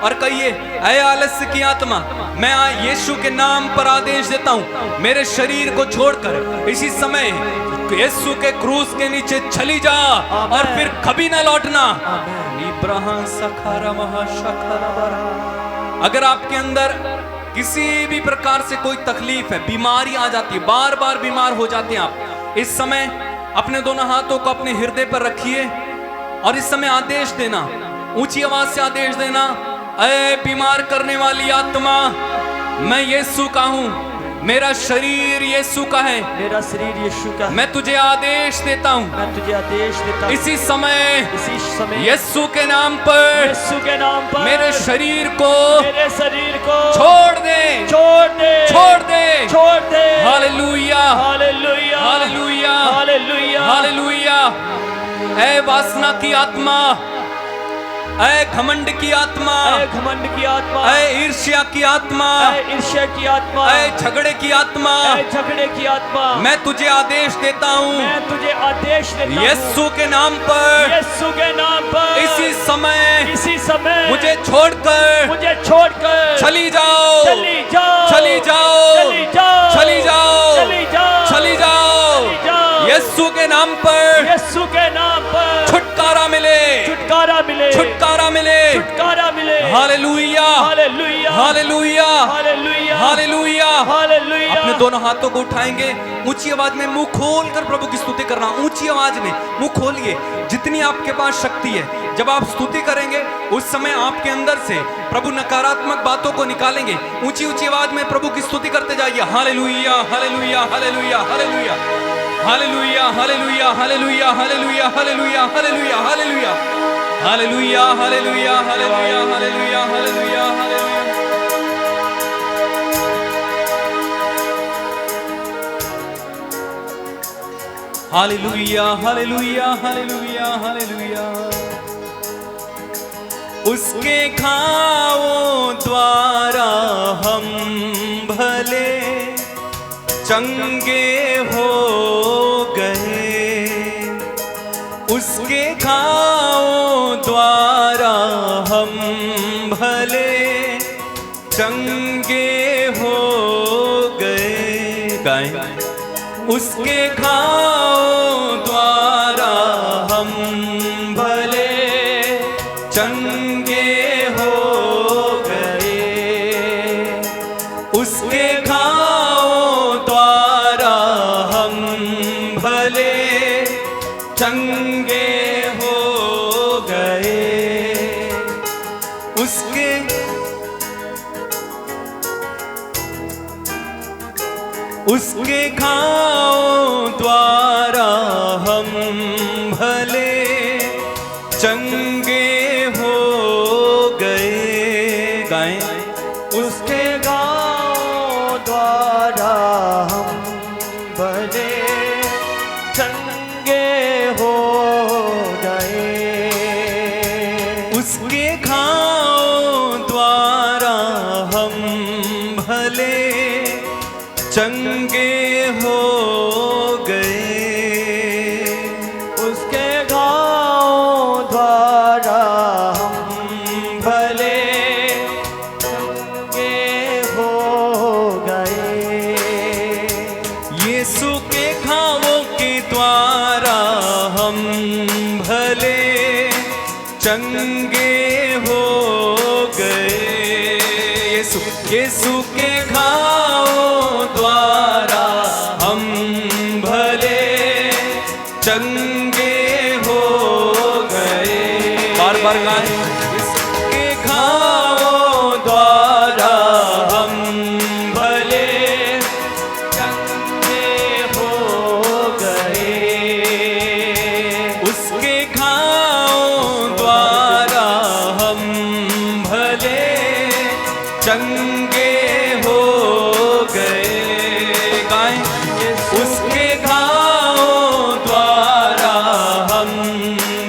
और कहिए, ऐ आलस्य की आत्मा, मैं यीशु के नाम पर आदेश देता हूं, मेरे शरीर को छोड़कर इसी समय यीशु के क्रूस के नीचे चली जा और फिर कभी ना लौटना। अगर आपके अंदर किसी भी प्रकार से कोई तकलीफ है, बीमारी आ जाती है, बार बार बीमार हो जाते हैं आप, इस समय अपने दोनों हाथों को अपने हृदय पर रखिए और इस समय आदेश देना, ऊंची आवाज से आदेश देना, ऐ बीमार करने वाली आत्मा, मैं यीशु का हूं, मेरा शरीर यीशु का है, मेरा शरीर यीशु का है, मैं तुझे आदेश देता हूं, मैं तुझे आदेश देता हूं, इसी समय समय यीशु के नाम पर, यीशु के नाम पर मेरे शरीर को छोड़ दे, छोड़ दे, छोड़ दे, छोड़ दे। Hallelujah, hallelujah, hallelujah, hallelujah, hallelujah. ऐ वासना की आत्मा, ऐ घमंड की आत्मा, ऐ घमंड की आत्मा, ऐ ईर्ष्या की आत्मा, ऐ ईर्ष्या की आत्मा, ऐ झगड़े की आत्मा, ऐ झगड़े की आत्मा, मैं तुझे आदेश देता हूं, मैं तुझे आदेश देता हूं, यीशु के नाम पर, यीशु के नाम पर इसी समय मुझे छोड़कर चली जाओ, चली जाओ, चली जाओ, चली जाओ, चली जाओ, चली जाओ, चली जाओ, चली जाओ। यीशु के नाम पर, यीशु के नाम पर छुटकारा मिले, छुटकारा मिले, छुटकारा मिले, छुटकारा मिले। Hallelujah, hallelujah, hallelujah, hallelujah, hallelujah, hallelujah. अपने दोनों हाथों को उठाएंगे, ऊंची आवाज में मुंह खोलकर प्रभु की स्तुति करना, ऊंची आवाज में मुंह खोलिए, जितनी आपके पास शक्ति है। जब आप स्तुति करेंगे उस समय आपके अंदर से प्रभु नकारात्मक बातों को निकालेंगे। ऊंची ऊंची आवाज में प्रभु की स्तुति करते जाइए, hallelujah, hallelujah, hallelujah, hallelujah, hallelujah, hallelujah, hallelujah, hallelujah, hallelujah, hallelujah, hallelujah, hallelujah, hallelujah, hallelujah, hallelujah, hallelujah, hallelujah. Hallelujah, hallelujah, hallelujah, hallelujah. उसके घावों द्वारा हम भले चंगे हो गए, उसके घावों द्वारा हम भले चंगे हो गए। गाएं, उसके घावों द्वारा हम भले चंगे हो गए, उसके घावों द्वारा हम भले चंगे हो गए, उसके घावों द्वारा हम भले चंगे हो गए। गाएं, उसके घावों द्वारा हम भले चंगे हो गए, उसके घावों द्वारा हम भले चंगे हो गए, उसके घावों द्वारा हम भले चंगे हो गए। यीशु के घावों के द्वारा हम भले चंगे हो गए। यीशु के घावों द्वारा हम भले चंगे हो गए। बार बार गाएं, इसके घावों द्वारा हम भले चंगे हो गए, उसके घावों द्वारा हम भले चंगे हो गए। गाएं, उसके घावों द्वारा हम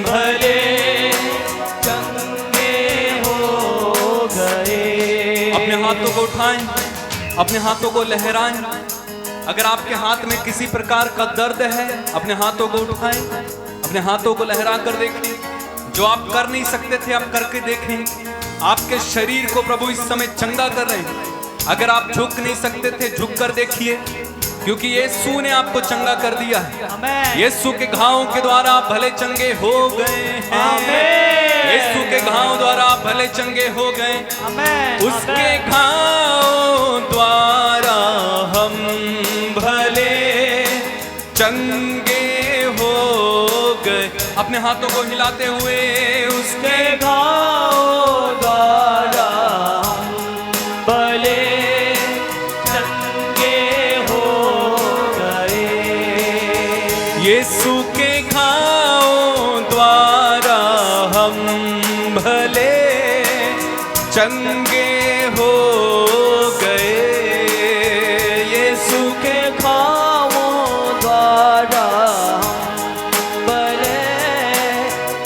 भले चंगे हो गए। अपने हाथों को उठाएं, अपने हाथों को लहराएं। अगर आपके हाथ में किसी प्रकार का दर्द है, अपने हाथों को उठाएं, अपने हाथों को लहरा कर देखें। जो आप कर नहीं सकते थे आप करके देखें। आपके शरीर को प्रभु इस समय चंगा कर रहे हैं। अगर आप झुक नहीं सकते थे, झुक कर देखिए, क्योंकि यीशु ने आपको चंगा कर दिया है। यीशु के घावों के द्वारा आप भले चंगे हो गए हैं। यीशु के घावों द्वारा आप भले चंगे हो गए। उसके घावों द्वारा हम भले चंगे हो गए। अपने हाथों को हिलाते हुए, उसके घावों द्वारा भले चंगे हो गए। यीशु के घावों द्वारा हम भले चंगे हो गए। यीशु के घावों द्वारा भले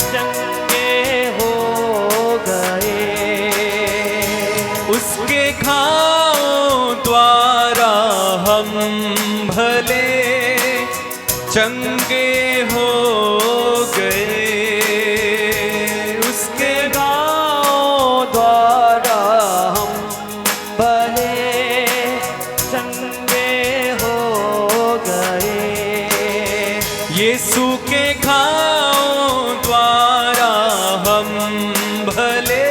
चंगे हो गए। उसके घावों द्वारा हम भले चंगे हो गए। उसके घावों द्वारा हम भले चंगे हो गए। यीशु के घावों द्वारा हम भले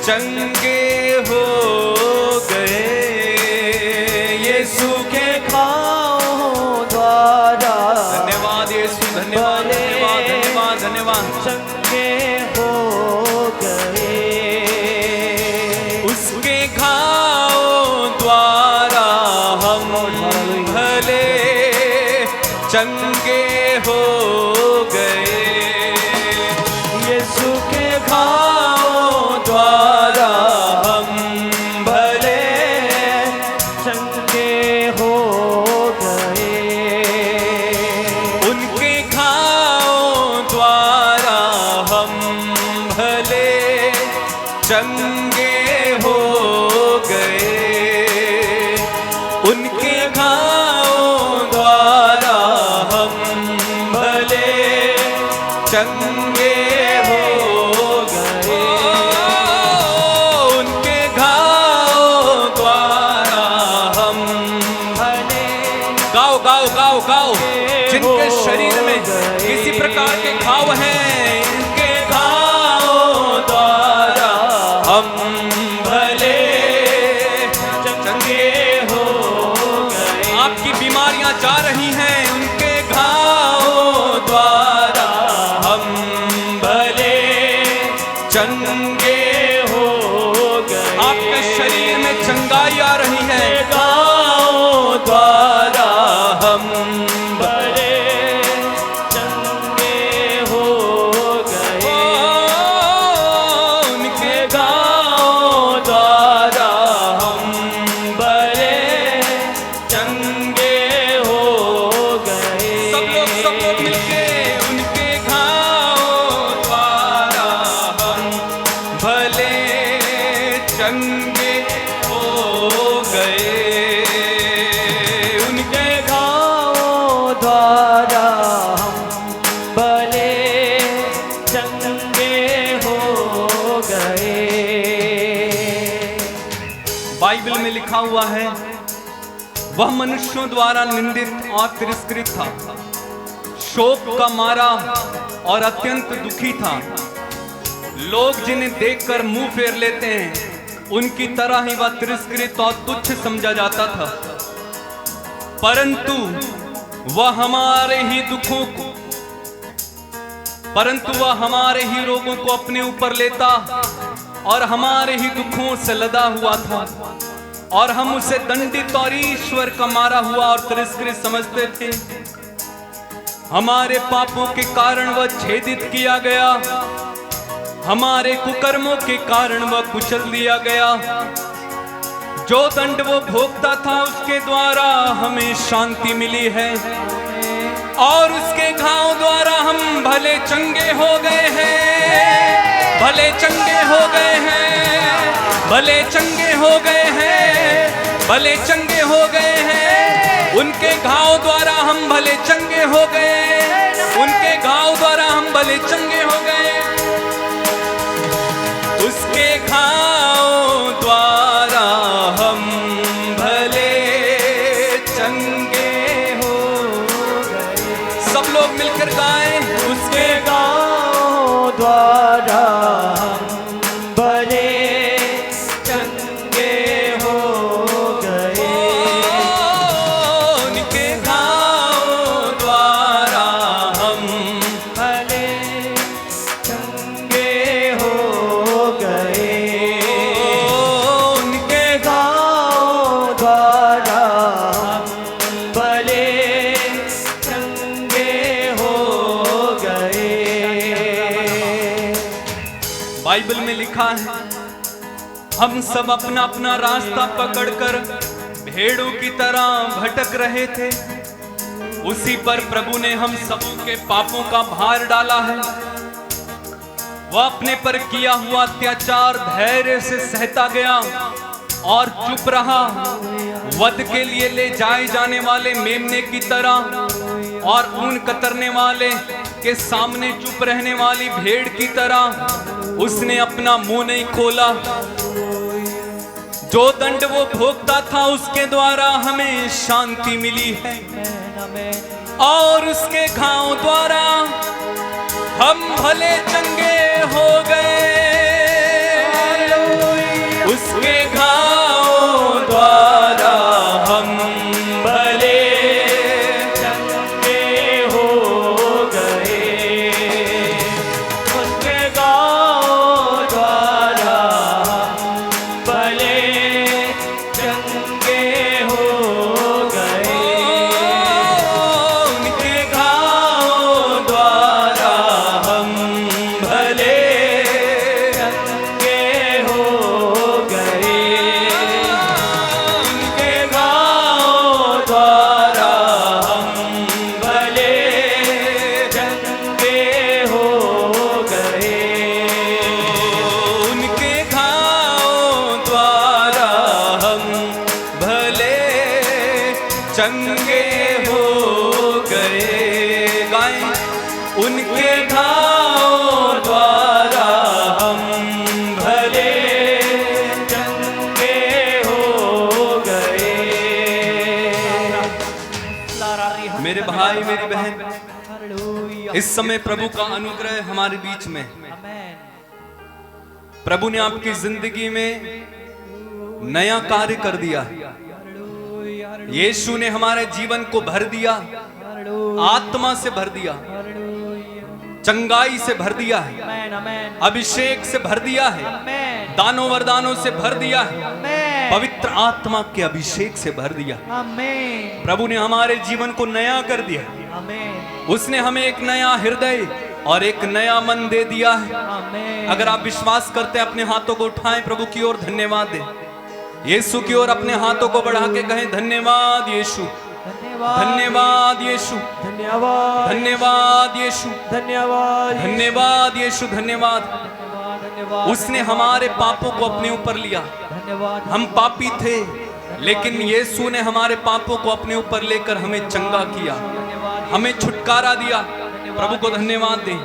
चंगे हो गए। यीशु के घावों द्वारा धन्यवाद यीशु, धन्यवाद धन्यवाद धन्यवाद धन्यवाद। चंगे हो गए। उसके घावों द्वारा हम भले चंगे हो गए। यीशु के घावों द्वारा हम भले चंगे हो गए। उनके घावों द्वारा हम भले चंगे हो गए। उनके घावों द्वारा हम भले चंगे हो गए। उनके घावों द्वारा हम भले गाओ गाओ गाओ गाओ। जिनके शरीर में किसी प्रकार के घाव हैं, इनके घावों द्वारा हम भले चंगे हो गए। आपकी बीमारियां जा रही हैं, उनके घावों द्वारा हम भले चंगे हो गए। आपके शरीर में चंगाई आ रही है, घावों द्वारा हम भले चंगे हो गए। उनके घावों द्वारा हम भले चंगे हो गए। सब लोग मिलके, उनके घावों द्वारा हम भले चंगे हो गए। उनके घावों द्वारा हम भले चंगे हो गए। बाइबल में लिखा हुआ है, वह मनुष्यों द्वारा निंदित और तिरस्कृत था, शोक का मारा और अत्यंत दुखी था। लोग जिन्हें देखकर मुंह फेर लेते हैं, उनकी तरह ही वह तिरस्कृत और तुच्छ समझा जाता था। परंतु वह हमारे ही दुखों को, परंतु वह हमारे ही रोगों को अपने ऊपर लेता और हमारे ही दुखों से लदा हुआ था। और हम उसे दंडित और ईश्वर का मारा हुआ और तिरस्कृत समझते थे। हमारे पापों के कारण वह छेदित किया गया, हमारे कुकर्मों के कारण वह कुचल दिया गया। जो दंड वो भोगता था, उसके द्वारा हमें शांति मिली है, और उसके घाव द्वारा हम भले चंगे हो गए हैं। भले चंगे हो गए हैं, भले चंगे हो गए हैं, भले चंगे हो गए हैं। उनके घाव द्वारा हम भले चंगे हो गए, उनके घाव द्वारा हम भले चंगे हो गए। उसके मिलकर गाएं। उसके गाँव द्वारा हम भले चंगे हो गए। उनके गाँव द्वारा हम भले चंगे हो गए। उनके गाँव द्वारा हम भले चंगे हो गए। बाइबल में लिखा है, हम सब अपना अपना रास्ता पकड़कर भेड़ों की तरह भटक रहे थे, उसी पर प्रभु ने हम सबों के पापों का भार डाला है। वह अपने पर किया हुआ अत्याचार धैर्य से सहता गया और चुप रहा, वध के लिए ले जाए जाने वाले मेमने की तरह और ऊन कतरने वाले के सामने चुप रहने वाली भेड़ की तरह उसने अपना मुंह नहीं खोला। जो दंड वो भोगता था उसके द्वारा हमें शांति मिली है, और उसके घाव द्वारा हम भले चंगे हो गए। उसके घाव द्वारा हम भले चंगे हो गए। उसके गाँव द्वारा हम भले चंगे हो गए। उनके घाव द्वारा हम भले चंगे हो गए। उनके गाँव द्वारा हम भले चंगे हो गए। उनके घाव द्वारा हम भले चंगे हो गए। गाएं, उनके घाव द्वारा हम भले चंगे हो गए। मेरे भाई मेरी बहन, इस समय प्रभु का अनुग्रह हमारे बीच में। प्रभु ने आपकी जिंदगी में नया कार्य कर दिया। यीशु ने हमारे जीवन को भर दिया, आत्मा से भर दिया, चंगाई से भर दिया है, अभिषेक से भर दिया है, दानों वरदानों से भर दिया है, पवित्र आत्मा के अभिषेक से भर दिया। प्रभु ने हमारे जीवन को नया कर दिया। उसने हमें एक नया हृदय और एक नया मन दे दिया है। अगर आप विश्वास करते हैं, अपने हाथों को उठाएं, प्रभु की ओर धन्यवाद दें, यीशु की ओर अपने हाथों को बढ़ा के कहें, धन्यवाद यीशु, धन्यवाद यीशु, धन्यवाद, धन्यवाद यीशु, धन्यवाद, धन्यवाद यीशु, धन्यवाद। उसने हमारे पापों को अपने ऊपर लिया। धन्यवाद। हम पापी थे, लेकिन यीशु ने हमारे पापों को अपने ऊपर लेकर हमें चंगा किया, हमें छुटकारा दिया। प्रभु को धन्यवाद दें,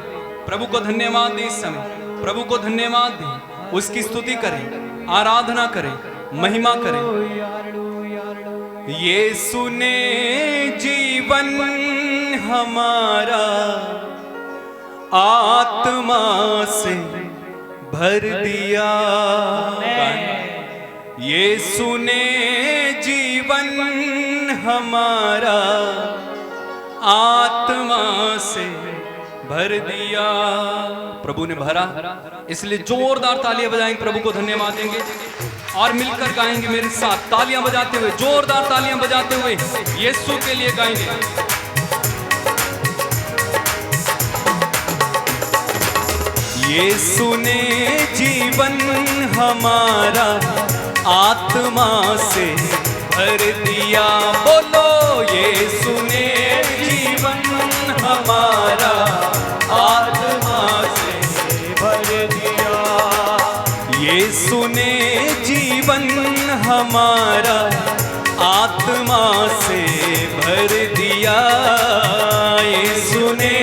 प्रभु को धन्यवाद दें। इस समय प्रभु को धन्यवाद दें, उसकी स्तुति करें, आराधना करें, महिमा करें। यीशु ने जीवन हमारा आत्मा से भर दिया। यीशु ने जीवन हमारा आत्मा से भर दिया। प्रभु ने भरा, इसलिए जोरदार तालियां बजाएंगे, प्रभु को धन्यवाद देंगे और मिलकर गाएंगे मेरे साथ, तालियां बजाते हुए, जोरदार तालियां बजाते हुए यीशु के लिए गाएंगे। यीशु ने जीवन हमारा आत्मा से भर दिया। बोलो, यीशु ने जीवन हमारा आत्मा से भर दिया। यीशु ने जीवन हमारा आत्मा से भर दिया। यीशु ने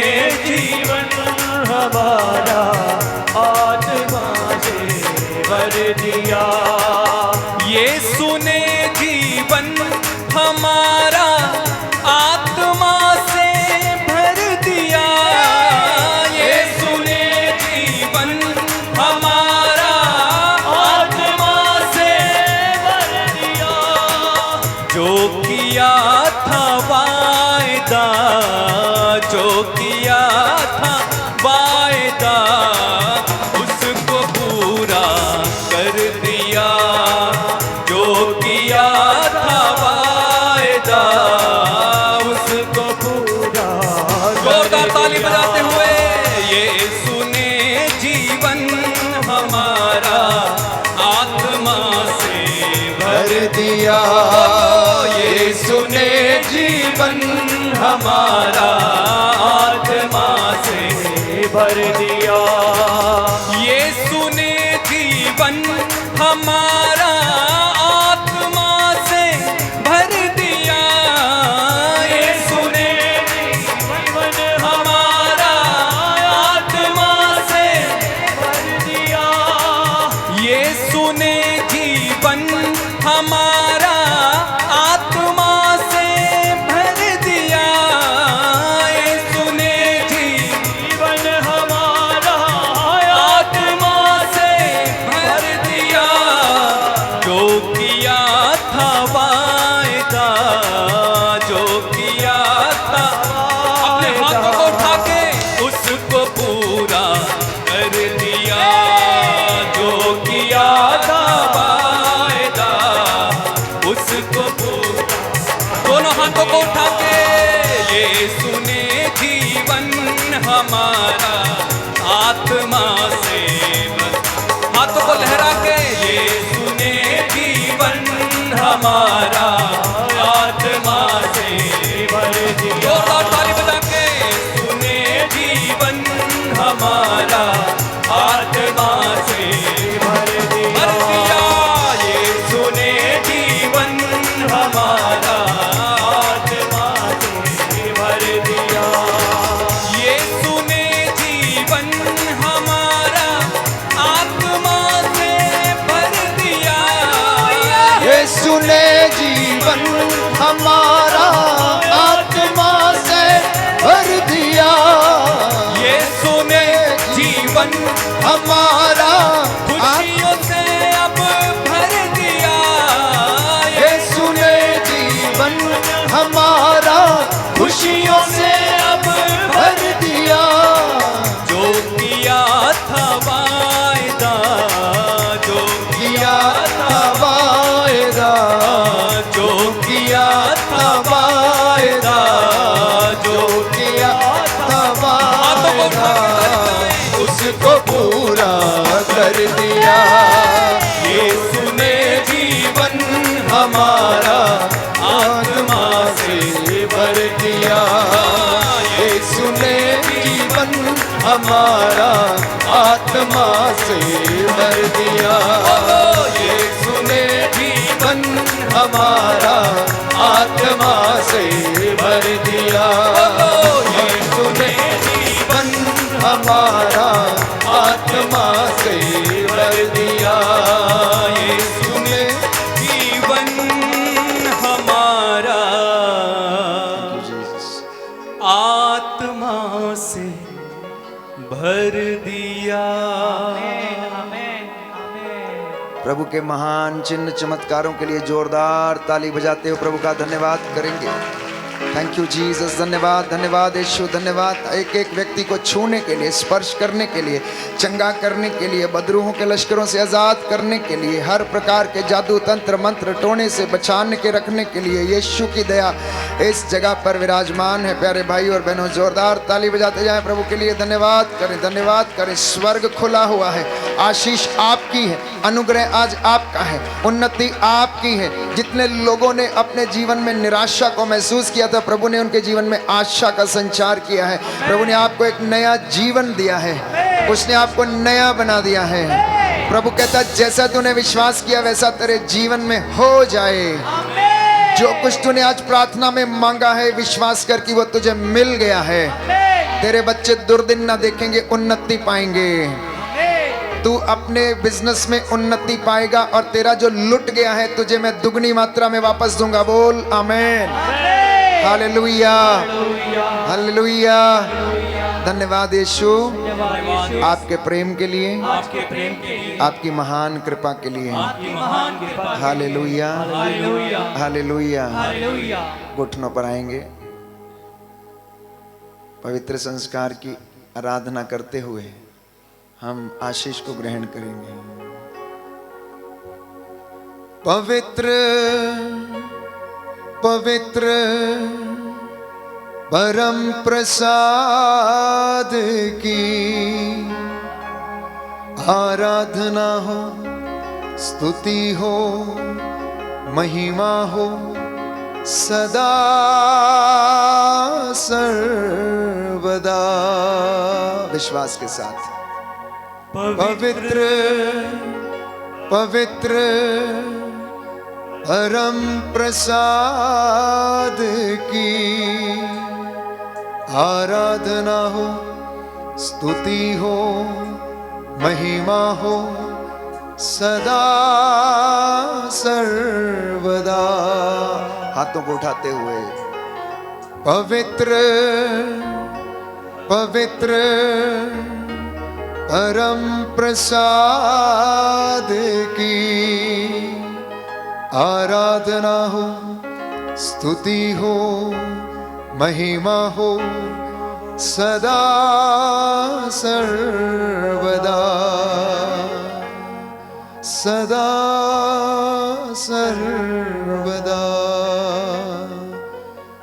जीवन हमारा आत्मा से भर दिया। यीशु ने जीवन हमारा आत्मा से भर दिया। हमारा आत्मा से भर दिया। यीशु ने जीवन हमारा आत्मा से भर दिया। यीशु ने जीवन हमारा आत्मा से भर दिया। यीशु ने जीवन हमारा आत्मा से भर दिया। यीशु ने जीवन हमारा आत्मा से भर दिया। जो किया था वायदा, जो किया था, अपने हाथों को उठा के उसको पूरा कर दिया। जो किया था वायदा उसको पूरा, दोनों हाथों को उठा के यीशु ने जीवन हमारा आत्मा से भर, हाथों को लहरा के यीशु ने जीवन हमारा आत्मा से भर दिया। जोरदार ताली बजा के यीशु ने जीवन हमारा आत्मा से भर भर दिया। दिया। यीशु ने जीवन हमारा आत्मा से भर दिया। यीशु ने जीवन हमारा आत्मा से भर दिया। यीशु ने जीवन हमारा आत्मा से भर दिया। यीशु ने जीवन हमारा खुशियों से अब भर दिया। यीशु ने जीवन हमारा खुशियों से अब भर दिया। जो किया था वायदा, जो किया था वायदा, जो किया था वायदा, जो किया था वायदा उसको पूरा कर दिया। यीशु ने जीवन हमारा आत्मा से भर दिया। यीशु ने जीवन हमारा आत्मा से भर दिया। यीशु ने जीवन हमारा आत्मा से भर दिया। यीशु ने जीवन हमारा आत्मा से भर दिया। यीशु ने जीवन हमारा आत्मा से भर दिया। प्रभु के महान चिन्ह चमत्कारों के लिए जोरदार ताली बजाते हुए प्रभु का धन्यवाद करेंगे। थैंक यू जीसस, धन्यवाद धन्यवाद यीशु, धन्यवाद एक एक व्यक्ति को छूने के लिए, स्पर्श करने के लिए, चंगा करने के लिए, बदरूहों के लश्करों से आज़ाद करने के लिए, हर प्रकार के जादू तंत्र मंत्र टोने से बचाने के रखने के लिए यीशु की दया इस जगह पर विराजमान है। प्यारे भाई और बहनों, जोरदार ताली बजाते जाएं प्रभु के लिए। धन्यवाद करें, धन्यवाद करें। स्वर्ग खुला हुआ है, आशीष आपकी है, अनुग्रह आज आपका है, उन्नति आपकी है। जितने लोगों ने अपने जीवन में निराशा को महसूस किया था, प्रभु ने उनके जीवन में आशा का संचार किया है। प्रभु ने आपको एक नया जीवन दिया है, उसने आपको नया बना दिया है। प्रभु कहता है जैसा तूने विश्वास किया वैसा तेरे जीवन में हो जाए। जो कुछ तूने आज प्रार्थना में मांगा है, विश्वास कर कि वो तुझे मिल गया है। तेरे बच्चे दुर्दिन ना देखेंगे, उन्नति पाएंगे। तू अपने बिजनेस में उन्नति पाएगा और तेरा जो लुट गया है तुझे मैं दुगनी मात्रा में वापस दूंगा। बोल आमीन, हालेलुया, हालेलुया। धन्यवाद यीशु आपके प्रेम के लिए, आपके प्रेम के लिए, आपकी महान कृपा के लिए। आपकी महान कृपा। Hallelujah, hallelujah, hallelujah. हालेलुया। घुटनों पर आएंगे, पवित्र संस्कार की आराधना करते हुए हम आशीष को ग्रहण करेंगे। पवित्र पवित्र परम प्रसाद की आराधना हो, स्तुति हो, महिमा हो, सदा सर्वदा। विश्वास के साथ पवित्र पवित्र परम प्रसाद की आराधना हो, स्तुति हो, महिमा हो सदा सर्वदा। हाथों को उठाते हुए पवित्र पवित्र परम प्रसाद की आराधना हो, स्तुति हो, महिमा हो सदा सर्वदा सदा सर्वदा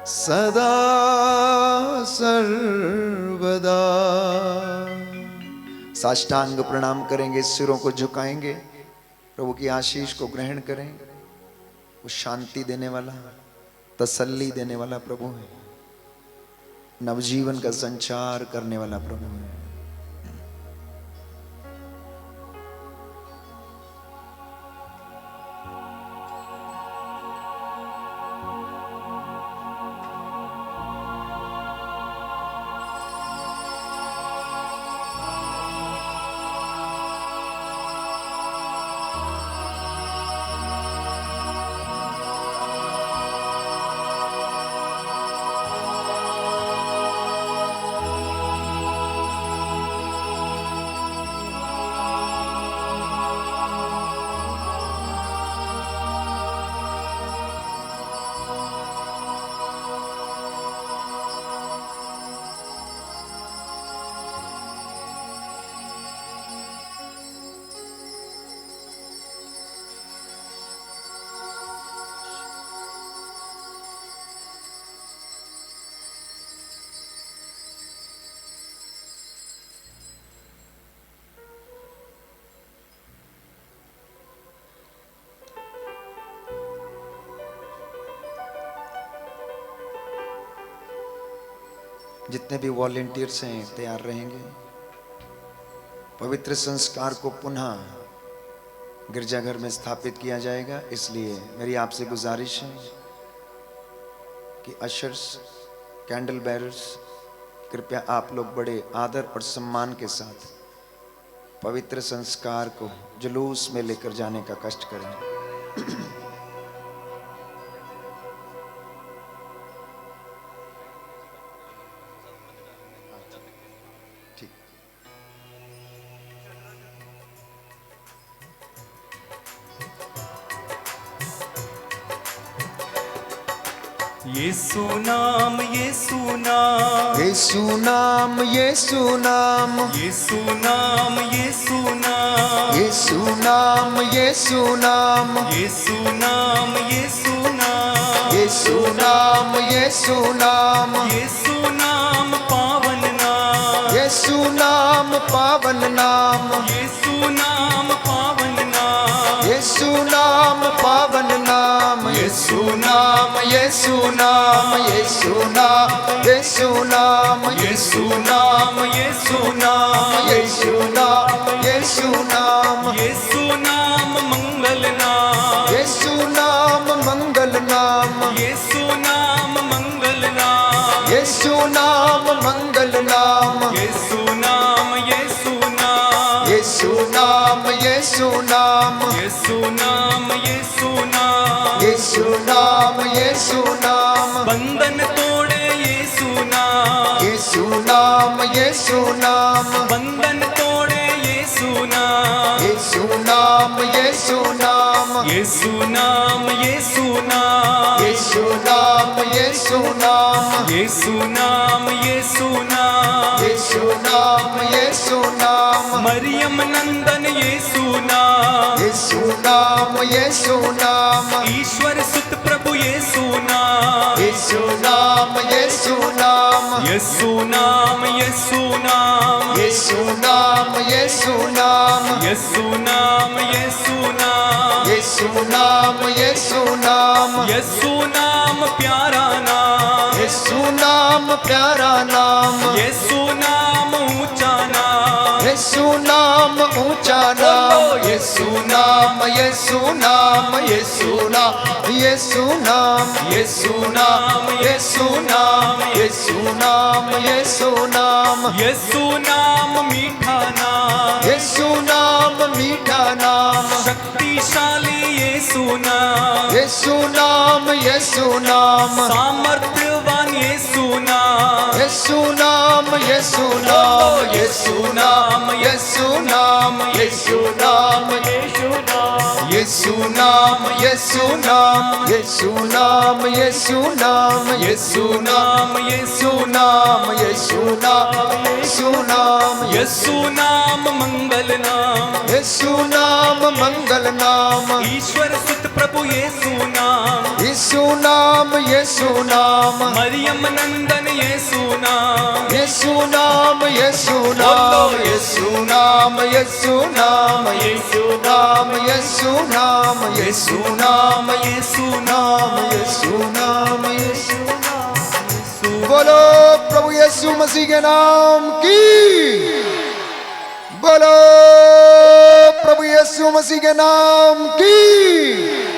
सदा सर्वदा। साष्टांग प्रणाम करेंगे, सिरों को झुकाएंगे, प्रभु की आशीष को ग्रहण करें। वो शांति देने वाला, तसल्ली देने वाला प्रभु है, नवजीवन का संचार करने वाला प्रभु है। जितने भी वॉलेंटियर्स हैं तैयार रहेंगे। पवित्र संस्कार को पुनः गिरजाघर में स्थापित किया जाएगा, इसलिए मेरी आपसे गुजारिश है कि अशर्स, कैंडल बेरर्स, कृपया आप लोग बड़े आदर और सम्मान के साथ पवित्र संस्कार को जुलूस में लेकर जाने का कष्ट करें। यीशु नाम, यीशु नाम, यीशु नाम, यीशु नाम, यीशु नाम, यीशु नाम, यीशु नाम, यीशु नाम, यीशु नाम, यीशु नाम, यीशु नाम, यीशु नाम, यीशु नाम पावन नाम, यीशु नाम पावन नाम, यीशु नाम पावन नाम, यीशु नाम पावन नाम, यीशु नाम, यीशु नाम, यीशु नाम, यीशु नाम, यीशु नाम, यीशु नाम, यीशु नाम, यीशु नाम, यीशु नाम मंगल नाम, यीशु नाम मंगल नाम, यीशु नाम मंगल नाम, यीशु नाम मंगल नाम, यीशु नाम, यीशु नाम, यीशु नाम, यीशु नाम, यीशु नाम, यीशु नाम, यीशु नाम, यीशु नाम, बंधन तोड़े यीशु नाम, यीशु नाम, यीशु नाम, बंधन तोड़े यीशु नाम, यीशु नाम, यीशु नाम, यीशु नाम, यीशु नाम, यीशु नाम, यीशु नाम, यीशु नाम, यीशु नाम, यीशु नाम, यीशु नाम, मरियम नंदन यीशु नाम, यीशु नाम, यीशु नाम, ईश्वर सुत प्रभु यीशु नाम, यीशु नाम, यीशु नाम, यीशु नाम यीशु नाम यीशु नाम यीशु नाम यीशु नाम यीशु नाम यीशु नाम यीशु नाम यीशु नाम प्यारा नाम यीशु नाम प्यारा नाम यीशु नाम ऊंचा नाम यीशु नाम ऊंचा नाम यीशु नाम यीशु नाम यीशु नाम यीशु नाम यीशु नाम यीशु नाम यीशु नाम यीशु नाम यीशु नाम मीठा नाम यीशु नाम मीठा नाम शक्तिशाली यीशु नाम यीशु नाम यीशु नाम सामर्थ्यवान यीशु नाम यीशु नाम यीशु नाम यीशु नाम यीशु नाम यीशु नाम यीशु नाम यीशु नाम यीशु नाम यीशु नाम यीशु नाम यीशु नाम यीशु नाम यीशु नाम यीशु नाम मंगल नाम यीशु नाम मंगल नाम ईश्वर सुत प्रभु यीशु नाम यीशु नाम यीशु नाम मरियम नंदन यीशु नाम यीशु नाम यीशु नाम यीशु नाम यीशु नाम यीशु नाम यीशु नाम यीशु नाम यीशु नाम यीशु नाम यीशु नाम बोलो प्रभु यीशु मसीह के नाम की बोलो प्रभु यीशु मसीह के नाम की